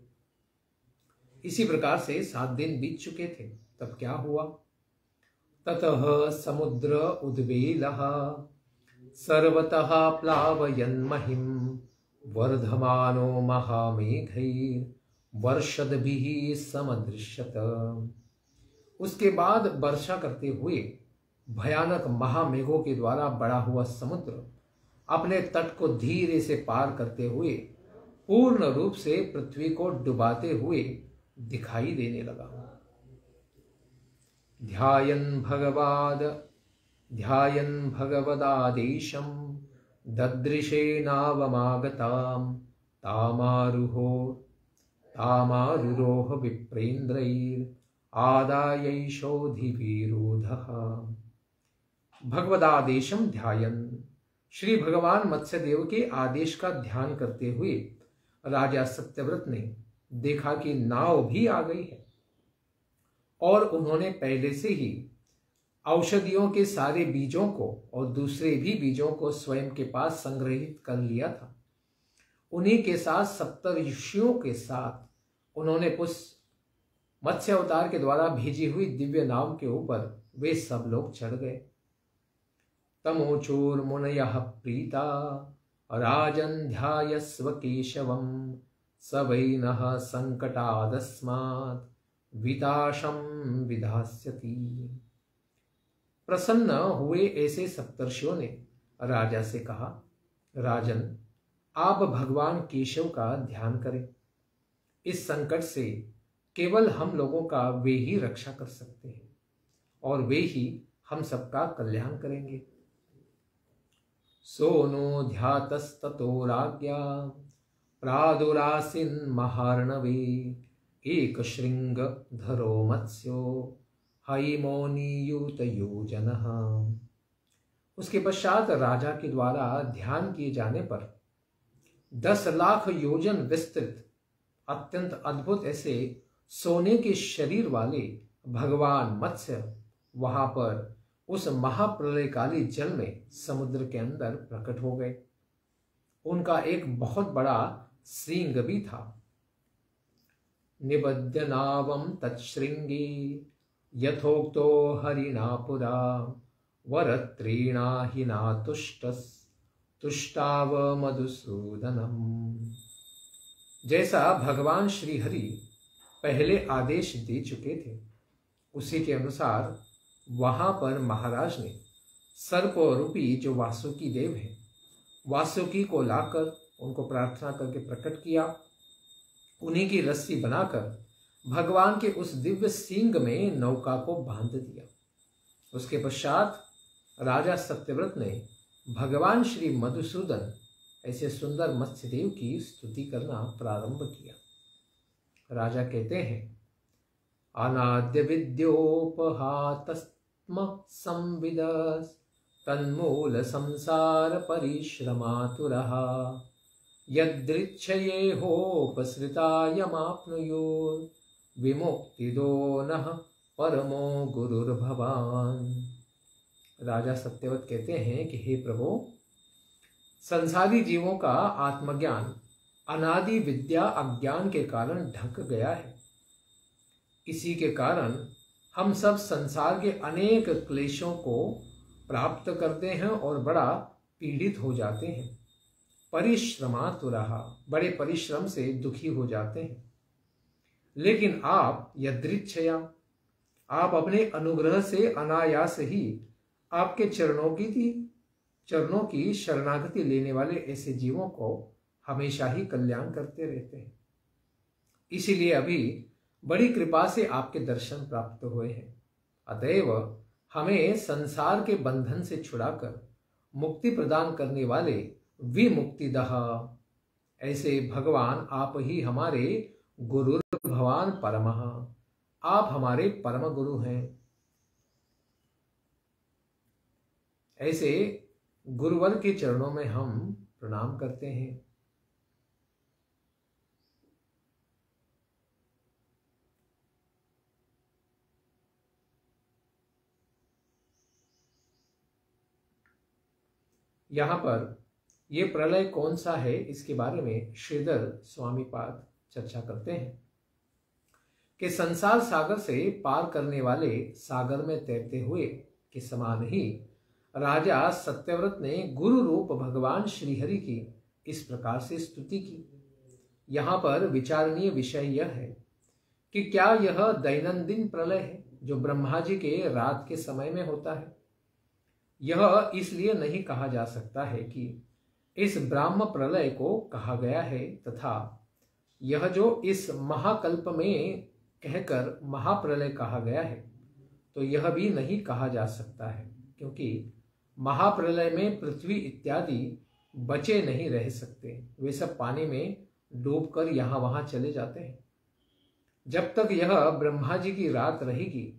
Speaker 1: इसी प्रकार से 7 दिन बीत चुके थे। तब क्या हुआ? ततः समुद्र उद्वेलः सर्वतः प्लावयन् महिं वर्धमानो महामेघैः वर्षद्भिः समदृश्यत। उसके बाद वर्षा करते हुए भयानक महामेघों के द्वारा बढ़ा हुआ समुद्र अपने तट को धीरे से पार करते हुए पूर्ण रूप से पृथ्वी को डुबाते हुए दिखाई देने लगा। ध्यायन् भगवदादेशं ददृशे नावमागतां तामारुरोह विप्रेन्द्रैर् आदायैषोधिविरोधः। भगवदादेशम ध्यायन्, श्री भगवान मत्स्यदेव के आदेश का ध्यान करते हुए राजा सत्यव्रत ने देखा कि नाव भी आ गई है और उन्होंने पहले से ही औषधियों के सारे बीजों को और दूसरे भी बीजों को स्वयं के पास संग्रहित कर लिया था उन्हीं के साथ सप्तऋषियों के साथ उन्होंने उस मत्स्य अवतार के द्वारा भेजी हुई दिव्य नाव के ऊपर वे सब लोग चढ़ गए। तमोचोर मुनयः प्रीता राजन् ध्यायस्व केशवं स वै नः संकटादस्मात् विताशं विधास्यति। प्रसन्न हुए ऐसे सप्तर्षियों ने राजा से कहा, राजन, आप भगवान केशव का ध्यान करें। इस संकट से केवल हम लोगों का वे ही रक्षा कर सकते हैं और वे ही हम सबका कल्याण करेंगे। सोनो ध्यातस्ततो राज्ञा प्रादुरासीन महार्णवे एक श्रृंग धरो मत्स्यो हैमोनियुत योजनः। उसके पश्चात राजा के द्वारा ध्यान किए जाने पर 10 लाख योजन विस्तृत अत्यंत अद्भुत ऐसे सोने के शरीर वाले भगवान मत्स्य वहां पर उस महाप्रलयकाली जल में समुद्र के अंदर प्रकट हो गए। उनका एक बहुत बड़ा श्रृंग भी था। निबध्य नावम तत्श्रृंगी यथोक्तो हरिणा पुरा वरत्रीणा हिना तुष्टाव मधुसूदनम। जैसा भगवान श्री हरि पहले आदेश दे चुके थे, उसी के अनुसार वहां पर महाराज ने सर्प रूपी जो वासुकी देव है, वासुकी को लाकर उनको प्रार्थना करके प्रकट किया। उन्हीं की रस्सी बनाकर भगवान के उस दिव्य सींग में नौका को बांध दिया। उसके पश्चात राजा सत्यव्रत ने भगवान श्री मधुसूदन ऐसे सुंदर मत्स्यदेव की स्तुति करना प्रारंभ किया। राजा कहते हैं, अनाद्य विद्योपहातस्म संविदस् तन्मूल संसार परिश्रमातुरः यदृच्छये होपसृतायमाप्नुयुर् विमुक्तिदो नः परमो गुरुर्भवान्। राजा सत्यवत कहते हैं कि हे प्रभु, संसारी जीवों का आत्मज्ञान अनादि विद्या अज्ञान के कारण ढक गया है। इसी के कारण हम सब संसार के अनेक क्लेशों को प्राप्त करते हैं और बड़ा पीड़ित हो जाते हैं। परिश्रमातुरः, बड़े परिश्रम से दुखी हो जाते हैं। लेकिन आप यदृच्छया, आप अपने अनुग्रह से अनायास ही आपके चरणों की शरणागति लेने वाले ऐसे जीवों को हमेशा ही कल्याण करते रहते हैं। इसीलिए अभी बड़ी कृपा से आपके दर्शन प्राप्त हुए हैं। अतएव हमें संसार के बंधन से छुड़ाकर मुक्ति प्रदान करने वाले विमुक्तिदः ऐसे भगवान आप ही हमारे गुरु भगवान परमः, आप हमारे परम गुरु हैं। ऐसे गुरुवर के चरणों में हम प्रणाम करते हैं। यहाँ पर ये प्रलय कौन सा है, इसके बारे में श्रीधर स्वामीपाद चर्चा करते हैं कि संसार सागर से पार करने वाले सागर में तैरते हुए के समान ही राजा सत्यव्रत ने गुरु रूप भगवान श्रीहरि की इस प्रकार से स्तुति की। यहाँ पर विचारणीय विषय यह है कि क्या यह दैनंदिन प्रलय है जो ब्रह्मा जी के रात के समय में होता है। यह इसलिए नहीं कहा जा सकता है कि इस ब्राह्म प्रलय को कहा गया है, तथा यह जो इस महाकल्प में कहकर महाप्रलय कहा गया है, तो यह भी नहीं कहा जा सकता है, क्योंकि महाप्रलय में पृथ्वी इत्यादि बचे नहीं रह सकते। वे सब पानी में डूबकर यहाँ वहां चले जाते हैं। जब तक यह ब्रह्मा जी की रात रहेगी,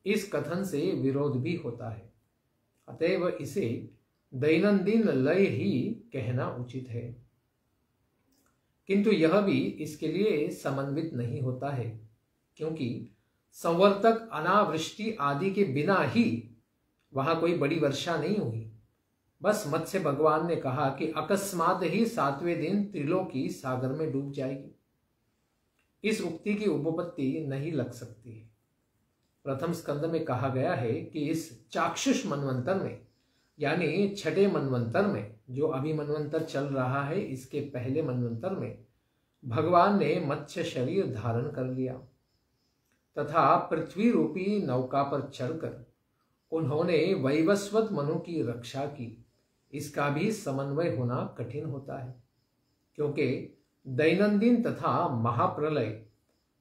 Speaker 1: इस कथन से विरोध भी होता है। अतएव इसे दैनंदिन लय ही कहना उचित है, किंतु यह भी इसके लिए समन्वित नहीं होता है, क्योंकि संवर्तक अनावृष्टि आदि के बिना ही वहां कोई बड़ी वर्षा नहीं हुई। बस मत्स्य भगवान ने कहा कि अकस्मात ही 7वें दिन त्रिलोकी सागर में डूब जाएगी। इस उक्ति की उपपत्ति नहीं लग सकती है। प्रथम स्कंद में कहा गया है कि इस चाक्षुष मनवंतर में, यानी छठे मनवंतर में, जो अभी मनवंतर चल रहा है, इसके पहले मनवंतर में भगवान ने मत्स्य शरीर धारण कर लिया तथा पृथ्वी रूपी नौका पर चढ़कर उन्होंने वैवस्वत मनु की रक्षा की। इसका भी समन्वय होना कठिन होता है, क्योंकि दैनंदिन तथा महाप्रलय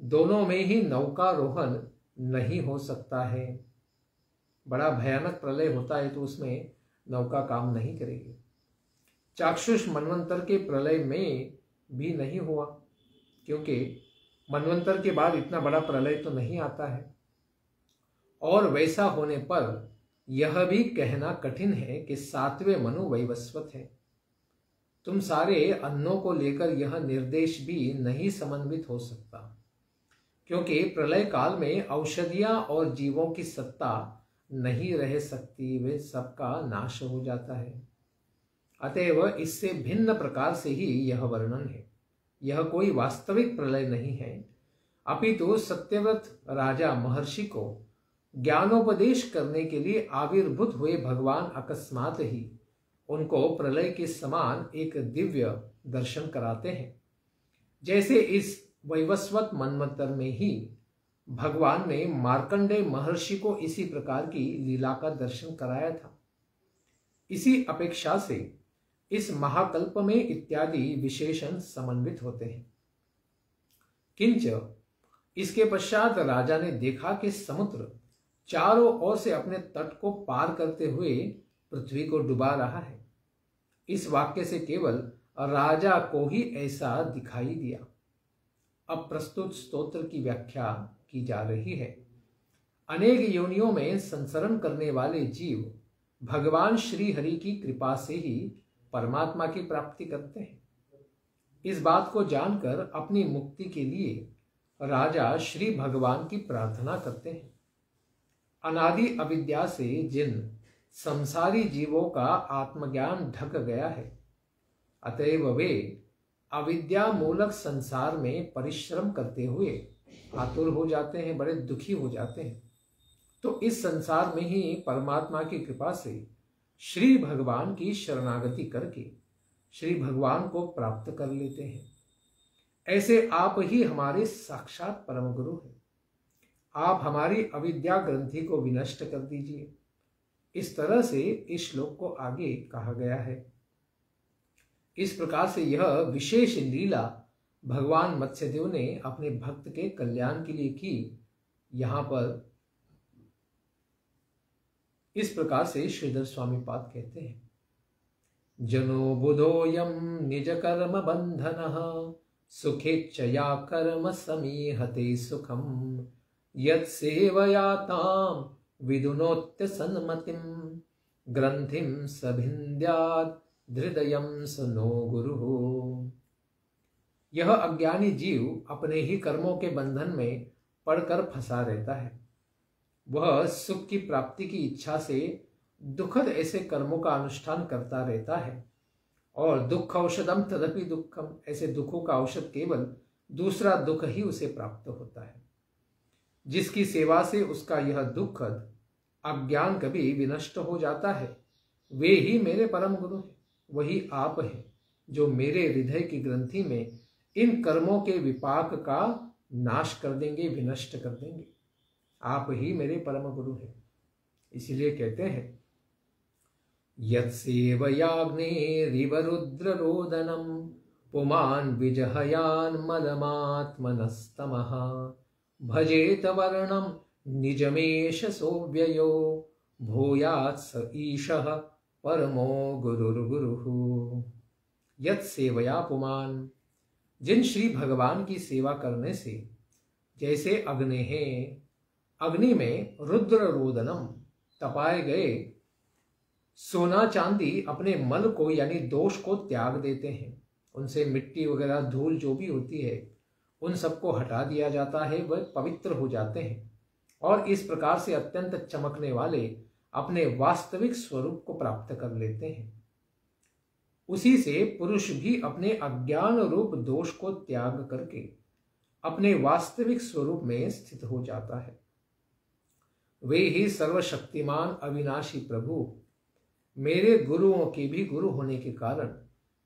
Speaker 1: दोनों में ही नौकारोहण नहीं हो सकता है। बड़ा भयानक प्रलय होता है तो उसमें नौका काम नहीं करेगी। चाक्षुष मनवंतर के प्रलय में भी नहीं हुआ, क्योंकि मनवंतर के बाद इतना बड़ा प्रलय तो नहीं आता है। और वैसा होने पर यह भी कहना कठिन है कि 7वें मनु वैवस्वत है। तुम सारे अन्नों को लेकर यह निर्देश भी नहीं समन्वित हो सकता, क्योंकि प्रलय काल में औषधियां और जीवों की सत्ता नहीं रह सकती, वे सबका नाश हो जाता है। अतएव इससे भिन्न प्रकार से ही यह वर्णन है। यह कोई वास्तविक प्रलय नहीं है, अपितु सत्यव्रत राजा महर्षि को ज्ञानोपदेश करने के लिए आविर्भूत हुए भगवान अकस्मात ही उनको प्रलय के समान एक दिव्य दर्शन कराते हैं। जैसे इस वैवस्वत मनवंतर में ही भगवान ने मार्कंडेय महर्षि को इसी प्रकार की लीला का दर्शन कराया था। इसी अपेक्षा से इस महाकल्प में इत्यादि विशेषण समन्वित होते हैं। किंच इसके पश्चात राजा ने देखा कि समुद्र चारों ओर से अपने तट को पार करते हुए पृथ्वी को डुबा रहा है। इस वाक्य से केवल राजा को ही ऐसा दिखाई दिया। अब प्रस्तुत स्तोत्र की व्याख्या की जा रही है। अनेक योनियों में संसरण करने वाले जीव भगवान श्री हरि की कृपा से ही परमात्मा की प्राप्ति करते हैं। इस बात को जानकर अपनी मुक्ति के लिए राजा श्री भगवान की प्रार्थना करते हैं। अनादि अविद्या से जिन संसारी जीवों का आत्मज्ञान ढक गया है, अतएव वे अविद्या मूलक संसार में परिश्रम करते हुए आतुर हो जाते हैं, बड़े दुखी हो जाते हैं। तो इस संसार में ही परमात्मा की कृपा से श्री भगवान की शरणागति करके श्री भगवान को प्राप्त कर लेते हैं। ऐसे आप ही हमारे साक्षात परम गुरु हैं। आप हमारी अविद्या ग्रंथि को विनष्ट कर दीजिए। इस तरह से इस श्लोक को आगे कहा गया है। इस प्रकार से यह विशेष लीला भगवान मत्स्यदेव ने अपने भक्त के कल्याण के लिए की। यहां पर इस प्रकार से श्रीधर स्वामी पाद कहते हैं, जनो बुधोयम निज कर्म बंधनः सुखेच्छया कर्म समीहते सुखम यत् सेवया ताम विदुनोत्य सन्मतिम ग्रंथिम सभिन्द्यात् हृदयम सनो गुरु। यह अज्ञानी जीव अपने ही कर्मों के बंधन में पड़कर फंसा रहता है। वह सुख की प्राप्ति की इच्छा से दुखद ऐसे कर्मों का अनुष्ठान करता रहता है, और दुख औषधम तदपि दुखम, ऐसे दुखों का औषध केवल दूसरा दुख ही उसे प्राप्त होता है। जिसकी सेवा से उसका यह दुखद अज्ञान कभी विनष्ट हो जाता है, वे ही मेरे परम गुरु हैं। वही आप हैं जो मेरे हृदय की ग्रंथि में इन कर्मों के विपाक का नाश कर देंगे, विनष्ट कर देंगे। आप ही मेरे परम गुरु हैं। इसीलिए कहते हैं, यत्सेवयाग्नेरिव रुद्ररोदनम पुमान् विजहयान् मदमात्मनस्तमः भजेत वर्णम निजमेश सोव्ययो भूयात् स ईशः परमो गुरुर्गुरुः। यत्सेवया पुमान्, जिन श्री भगवान की सेवा करने से जैसे अग्नि है, अग्नि में रुद्र रोदनम तपाए गए सोना चांदी अपने मल को यानी दोष को त्याग देते हैं। उनसे मिट्टी वगैरह धूल जो भी होती है उन सबको हटा दिया जाता है, वह पवित्र हो जाते हैं। और इस प्रकार से अत्यंत चमकने वाले अपने वास्तविक स्वरूप को प्राप्त कर लेते हैं। उसी से पुरुष भी अपने अज्ञान रूप दोष को त्याग करके अपने वास्तविक स्वरूप में स्थित हो जाता है। वे ही सर्वशक्तिमान अविनाशी प्रभु मेरे गुरुओं के भी गुरु होने के कारण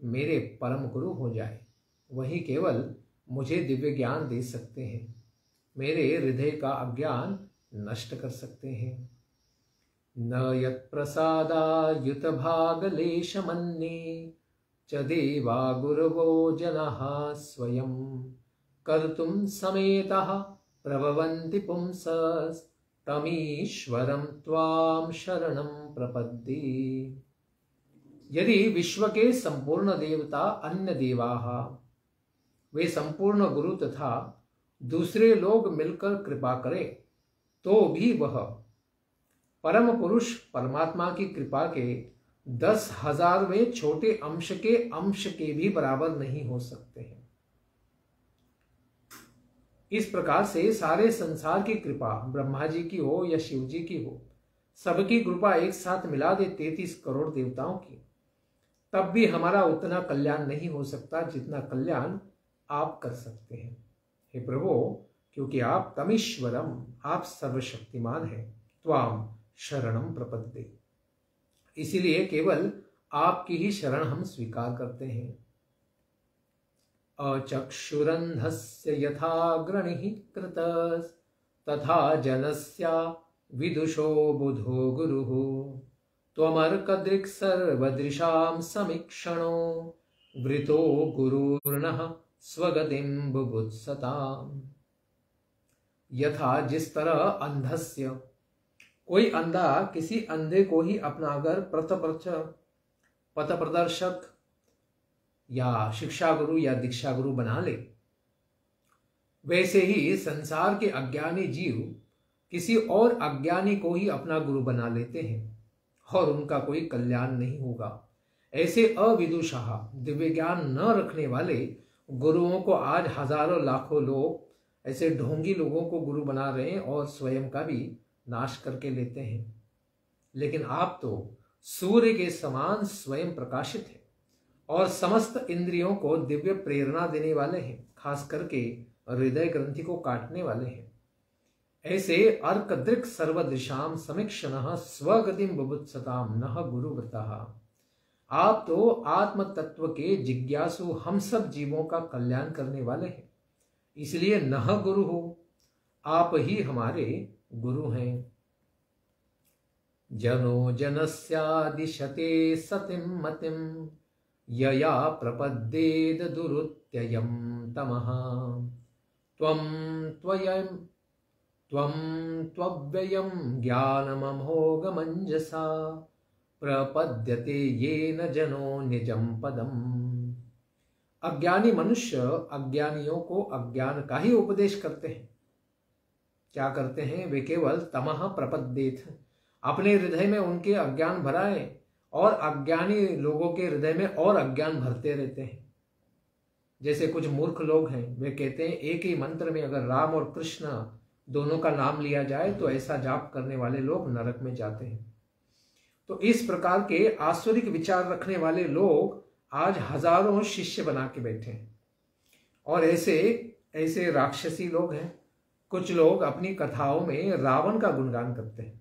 Speaker 1: मेरे परम गुरु हो जाए, वही केवल मुझे दिव्य ज्ञान दे सकते हैं, मेरे हृदय का अज्ञान नष्ट कर सकते हैं। न यत् प्रसादायुत भागलेशमन्ये च देवा गुरवो जनाः स्वयं कर्तुं समेतः प्रभवन्ति पुंसस् तमीश्वरं त्वां शरणं प्रपद्ये। यदि विश्व के संपूर्ण देवता अन्य देवाः वे संपूर्ण गुरु तथा दूसरे लोग मिलकर कृपा करें तो भी वह परम पुरुष परमात्मा की कृपा के 10,000वें छोटे अंश के भी बराबर नहीं हो सकते हैं। इस प्रकार से सारे संसार की कृपा ब्रह्मा जी की हो या शिव जी की हो, सबकी कृपा एक साथ मिला दे 33 करोड़ देवताओं की, तब भी हमारा उतना कल्याण नहीं हो सकता जितना कल्याण आप कर सकते हैं। हे प्रभु, क्योंकि आप तमीश्वरम, आप सर्वशक्तिमान हैं, त्वाम शरणम प्रपद्ये, इसीलिए केवल आपकी ही शरण हम स्वीकार करते हैं। अचक्षुरन्धस्य यथा ग्रणिः कृतस् तथा जनस्या विदुषो बुधो गुरुः त्वमर्कदृक् सर्वदृशां समीक्षणो वृतो गुरुर्नः स्वगतिं बुभुत्सताम्। यथा जिस तरह अंधस्य, कोई अंधा किसी अंधे को ही अपना अगर पथ प्रदर्शक या शिक्षा गुरु या दीक्षा गुरु बना ले, वैसे ही संसार के अज्ञानी जीव किसी और अज्ञानी को ही अपना गुरु बना लेते हैं और उनका कोई कल्याण नहीं होगा। ऐसे अविदुषाः, दिव्य ज्ञान न रखने वाले गुरुओं को आज हजारों लाखों लोग ऐसे ढोंगी लोगों को गुरु बना रहे हैं और स्वयं का भी नाश करके लेते हैं। लेकिन आप तो सूर्य के समान स्वयं प्रकाशित हैं और समस्त इंद्रियों को दिव्य प्रेरणा देने वाले हैं, खास करके हृदय ग्रंथि को काटने वाले हैं। ऐसे अर्कदृक् सर्वदिशाम समीक्षणः स्वगतिं बुभुत्सताम नः गुरुव्रतः। आप तो आत्म तत्व के जिज्ञासु हम सब जीवों का कल्याण करने वाले हैं, इसलिए नः गुरु हो, आप ही हमारे गुरु हैं। जनो जनस्यादिशते सतिं मतिं यया प्रपद्येद दुरुत्ययं तमः त्वव्ययं ज्ञानममोघमञ्जसा प्रपद्यते येन जनो निजं पदम्। अज्ञानी मनुष्य अज्ञानियों को अज्ञान का ही उपदेश करते हैं। क्या करते हैं? वे केवल तमः प्रपद्येत, अपने हृदय में उनके अज्ञान भराए और अज्ञानी लोगों के हृदय में और अज्ञान भरते रहते हैं। जैसे कुछ मूर्ख लोग हैं, वे कहते हैं एक ही मंत्र में अगर राम और कृष्ण दोनों का नाम लिया जाए तो ऐसा जाप करने वाले लोग नरक में जाते हैं। तो इस प्रकार के आसुरिक विचार रखने वाले लोग आज हजारों शिष्य बना के बैठे हैं। और ऐसे राक्षसी लोग हैं। कुछ लोग अपनी कथाओं में रावण का गुणगान करते हैं।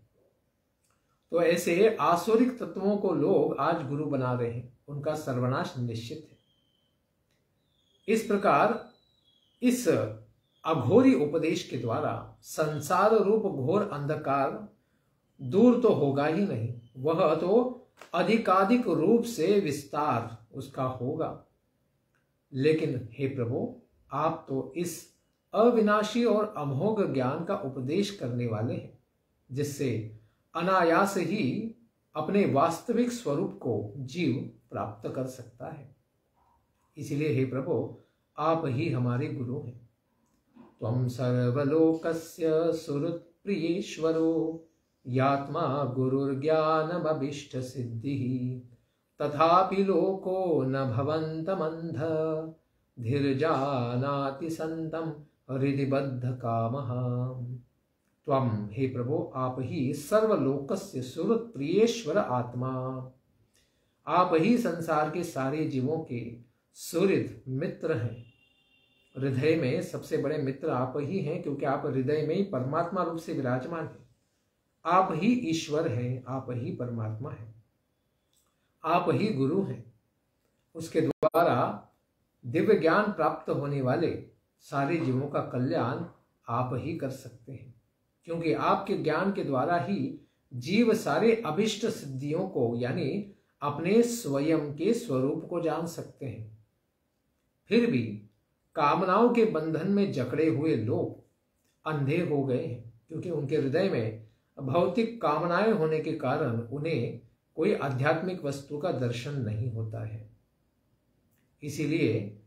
Speaker 1: तो ऐसे आसुरिक तत्वों को लोग आज गुरु बना रहे हैं, उनका सर्वनाश निश्चित है। इस प्रकार इस अघोरी उपदेश के द्वारा संसार रूप घोर अंधकार दूर तो होगा ही नहीं, वह तो अधिकाधिक रूप से विस्तार उसका होगा। लेकिन हे प्रभु, आप तो इस अविनाशी और अमोघ ज्ञान का उपदेश करने वाले हैं, जिससे अनायास ही अपने वास्तविक स्वरूप को जीव प्राप्त कर सकता है। इसलिए हे प्रभु, आप ही हमारे गुरु हैं। त्वं सर्वलोकस्य सुहृत्प्रियेश्वरो यात्मा गुरुर्ज्ञानमभीष्ट सिद्धिः तथापि लोको न भवन्तमन्ध धीर्जानाति संतं हृदि बद्ध कामः। त्वम, हे प्रभु, आप ही सर्वलोकस्य सुहृत प्रियेश्वर आत्मा, आप ही संसार के सारे जीवों के सुहृद मित्र हैं। हृदय में सबसे बड़े मित्र आप ही हैं, क्योंकि आप हृदय में ही परमात्मा रूप से विराजमान हैं। आप ही ईश्वर हैं, आप ही परमात्मा हैं, आप ही गुरु हैं। उसके द्वारा दिव्य ज्ञान प्राप्त होने वाले सारे जीवों का कल्याण आप ही कर सकते हैं, क्योंकि आपके ज्ञान के द्वारा ही जीव सारे अभिष्ट सिद्धियों को यानी अपने स्वयं के स्वरूप को जान सकते हैं। फिर भी कामनाओं के बंधन में जकड़े हुए लोग अंधे हो गए हैं, क्योंकि उनके हृदय में भौतिक कामनाएं होने के कारण उन्हें कोई आध्यात्मिक वस्तु का दर्शन नहीं होता है। इसीलिए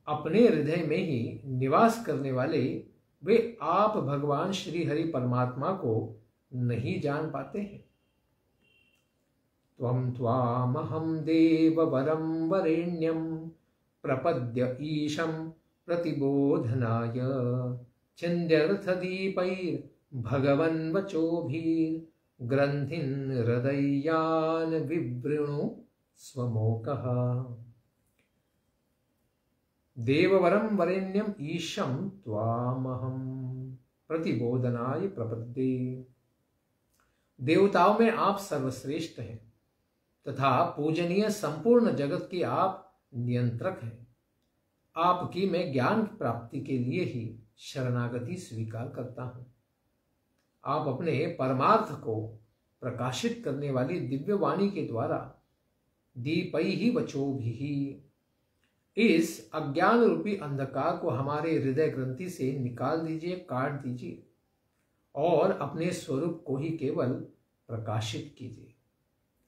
Speaker 1: अपने हृदय में ही निवास करने वाले वे आप भगवान श्री हरि परमात्मा को नहीं जान पाते हैं। त्वं त्वामहं देववरं वरेण्यं प्रपद्य ईशं प्रतिबोधनाय चिन्त्यर्थदीपैर्भगवन् वचोभिर्ग्रन्थिन् हृदयान् विवृणु स्वमोकः। देववरं वरेण्यम ईशं त्वामहं प्रतिबोधनाय प्रपद्ये। देवताओं में आप सर्वश्रेष्ठ हैं तथा पूजनीय संपूर्ण जगत के आप नियंत्रक हैं। आपकी मैं ज्ञान की प्राप्ति के लिए ही शरणागति स्वीकार करता हूं। आप अपने परमार्थ को प्रकाशित करने वाली दिव्य वाणी के द्वारा दीपैहि वचोभिहि इस अज्ञान रूपी अंधकार को हमारे हृदय ग्रंथि से निकाल दीजिए, काट दीजिए और अपने स्वरूप को ही केवल प्रकाशित कीजिए।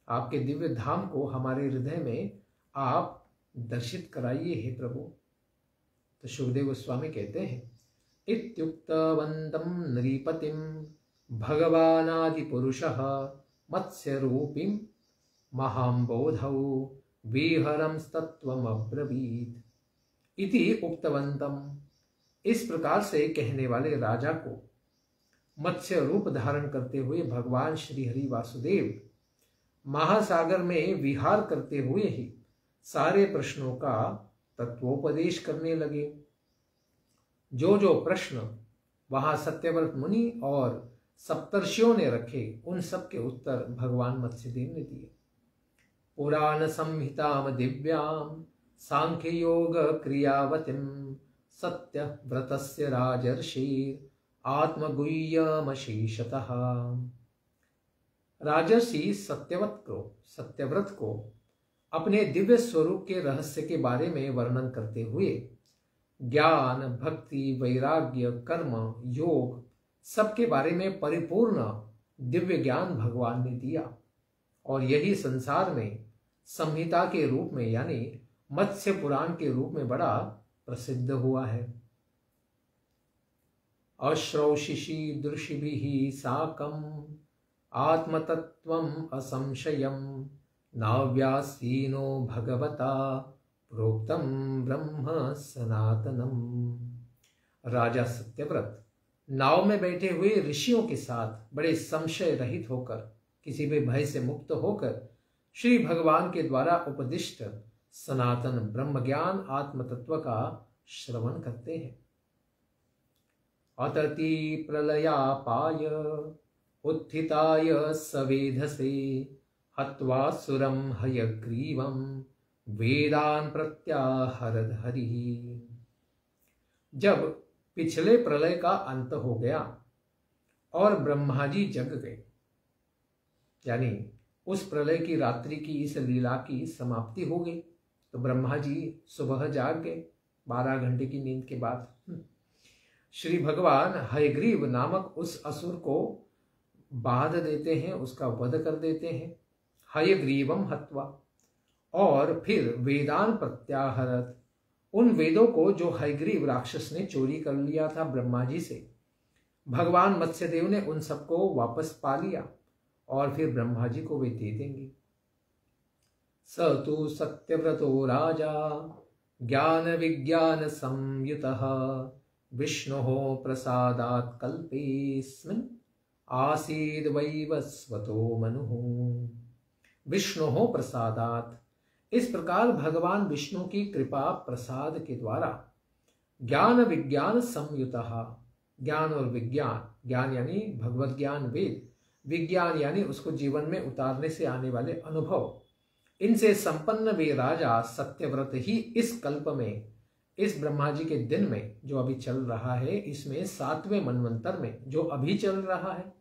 Speaker 1: आपके दिव्य धाम को हमारे हृदय में आप दर्शित कराइए हे प्रभु। तो सुखदेव गोस्वामी कहते हैं, इत्युक्तवन्तं नृपतिं भगवानादि पुरुषः मत्स्य रूपिं महाम्बोधौ विहरंस्तत्वमब्रवीत् इति उक्तवन्तम। इस प्रकार से कहने वाले राजा को मत्स्य रूप धारण करते हुए भगवान श्री हरि वासुदेव महासागर में विहार करते हुए ही सारे प्रश्नों का तत्वोपदेश करने लगे। जो जो प्रश्न वहां सत्यव्रत मुनि और सप्तर्षियों ने रखे, उन सब के उत्तर भगवान मत्स्यदेव ने दिए। पुराण संहिताम दिव्याम सांख्य योग क्रियावतिम सत्य व्रतस्य राजर्षिर आत्मगुह्यमशेषतः। राजर्षि सत्यव्रत को अपने दिव्य स्वरूप के रहस्य के बारे में वर्णन करते हुए ज्ञान, भक्ति, वैराग्य, कर्म, योग सबके बारे में परिपूर्ण दिव्य ज्ञान भगवान ने दिया, और यही संसार में संहिता के रूप में यानी मत्स्य पुराण के रूप में बड़ा प्रसिद्ध हुआ है। अश्रौशिषि दृशिभिः साकम् आत्मतत्त्वम् असंशयम् नाव्यासीनो भगवता प्रोक्तम ब्रह्म सनातनम। राजा सत्यव्रत नाव में बैठे हुए ऋषियों के साथ बड़े संशय रहित होकर, किसी भी भय से मुक्त होकर श्री भगवान के द्वारा उपदिष्ट सनातन ब्रह्म ज्ञान आत्म तत्व का श्रवण करते हैं। अतति प्रलयापाय उत्थिताय सवेधसे हत्वा सुरम हयग्रीवम वेदान प्रत्याहरद हरि। जब पिछले प्रलय का अंत हो गया और ब्रह्मा जी जग गए, यानी उस प्रलय की रात्रि की इस लीला की समाप्ति हो गई, तो ब्रह्मा जी सुबह जाग गए 12 घंटे की नींद के बाद। श्री भगवान हयग्रीव नामक उस असुर को बाध देते हैं, उसका वध कर देते हैं, हयग्रीवम हत्वा, और फिर वेदान प्रत्याहरत, उन वेदों को जो हयग्रीव राक्षस ने चोरी कर लिया था ब्रह्मा जी से, भगवान मत्स्यदेव ने उन सबको वापस पा लिया और फिर ब्रह्मा जी को वे दे देंगे। स तु सत्यव्रतो राजा ज्ञान विज्ञान संयुतः विष्णोः प्रसादात् कल्पेऽस्मिन् आसीद वैवस्वतो मनुः। विष्णुः प्रसादात्, इस प्रकार भगवान विष्णु की कृपा प्रसाद के द्वारा ज्ञान विज्ञान संयुतः, ज्ञान और विज्ञान, ज्ञान यानी भगवत ज्ञान वेद, विज्ञान यानी उसको जीवन में उतारने से आने वाले अनुभव, इनसे संपन्न वे राजा सत्यव्रत ही इस कल्प में, इस ब्रह्मा जी के दिन में जो अभी चल रहा है, इसमें 7वें मनवंतर में जो अभी चल रहा है,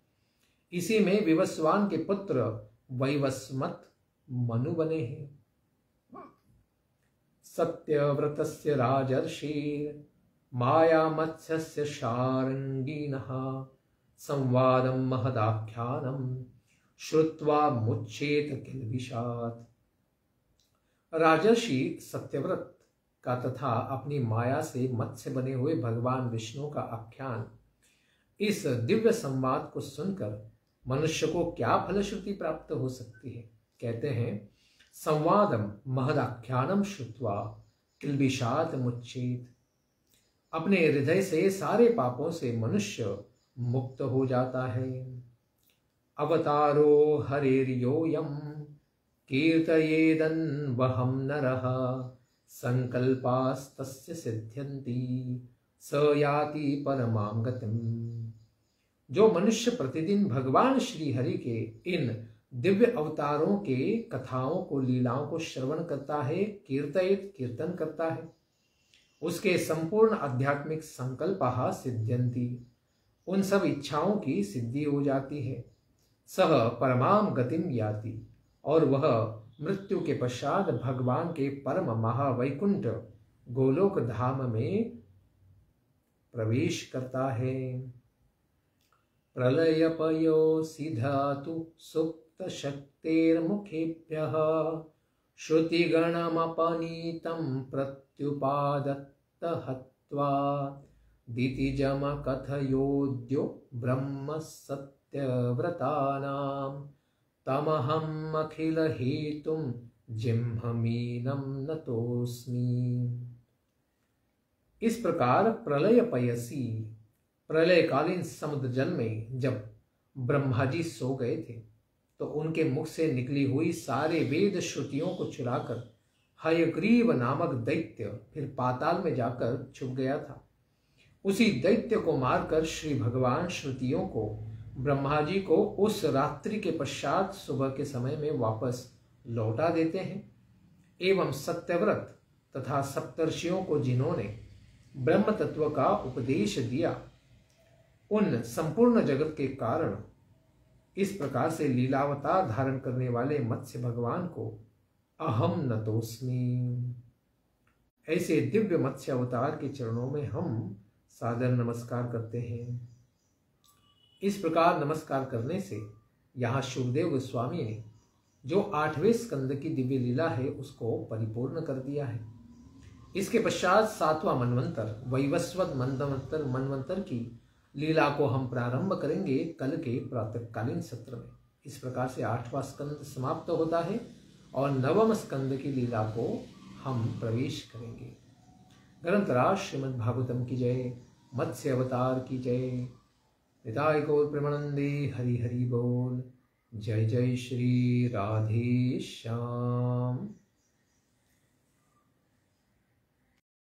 Speaker 1: इसी में विवस्वान के पुत्र वैवस्वत मनु बने हैं। सत्यव्रतस्य राजर्षिर् माया मत्स्यस्य शार्ङ्गिनः संवादं महदाख्यानं श्रुत्वा मुच्येत किल्बिषात्। राजर्षि सत्यव्रत का तथा अपनी माया से मत्स्य बने हुए भगवान विष्णु का आख्यान, इस दिव्य संवाद को सुनकर मनुष्य को क्या फलश्रुति प्राप्त हो सकती है। कहते हैं संवादम महदाख्यानम श्रुत्वा किल्बिषात् मुच्येत। अपने हृदय से सारे पापों से मनुष्य मुक्त हो जाता है। अवतारो हरेर्योयम कीर्तयेदन् वहम नरः संकल्पास्तस्य सिद्ध्यन्ति स याति परमां गतिम्। जो मनुष्य प्रतिदिन भगवान श्री हरि के इन दिव्य अवतारों के कथाओं को, लीलाओं को श्रवण करता है, कीर्तयेत कीर्तन करता है, उसके संपूर्ण आध्यात्मिक संकल्पः सिद्ध्यन्ति, उन सब इच्छाओं की सिद्धि हो जाती है। सह परमाम गतिम याति, और वह मृत्यु के पश्चात भगवान के परम महावैकुंठ गोलोक धाम में प्रवेश करता है। प्रलयपयोऽसि धातु सुप्त शक्तेर्मुखेभ्यः श्रुतिगणमपनीतं प्रत्युपादत्त हत्वा दितिजम कथयोद्यो ब्रह्म सत्यव्रतानां तमहम् अखिल हेतुं जिह्ममीनं नतोऽस्मि। इस प्रकार प्रलय पयसी, प्रलयकालीन समुद्र जल में जब ब्रह्मा जी सो गए थे तो उनके मुख से निकली हुई सारे वेद श्रुतियों को चुराकर हयग्रीव नामक दैत्य फिर पाताल में जाकर छुप गया था। उसी दैत्य को मारकर श्री भगवान श्रुतियों को ब्रह्मा जी को उस रात्रि के पश्चात सुबह के समय में वापस लौटा देते हैं। एवं सत्यव्रत तथा सप्तर्षियों को जिन्होंने ब्रह्म तत्व का उपदेश दिया, उन संपूर्ण जगत के कारण इस प्रकार से लीलावतार धारण करने वाले मत्स्य भगवान को अहम नतोस्मि, ऐसे दिव्य मत्स्य अवतार के चरणों में हम सादर नमस्कार करते हैं। इस प्रकार नमस्कार करने से यहाँ शुभदेव गोस्वामी ने जो 8वें स्कंद की दिव्य लीला है उसको परिपूर्ण कर दिया है। इसके पश्चात 7वां मनवंतर वैवस्वत मनवंतर की लीला को हम प्रारंभ करेंगे कल के प्रातःकालीन सत्र में। इस प्रकार से 8वां स्कंद समाप्त होता है और 9वें स्कंद की लीला को हम प्रवेश करेंगे। ग्रंथराज श्रीमद् भागवतम की जय, मत्स्य अवतार की जय। निताय गौर प्रेमानंदे, हरि हरि बोल। जय जय श्री राधे श्याम।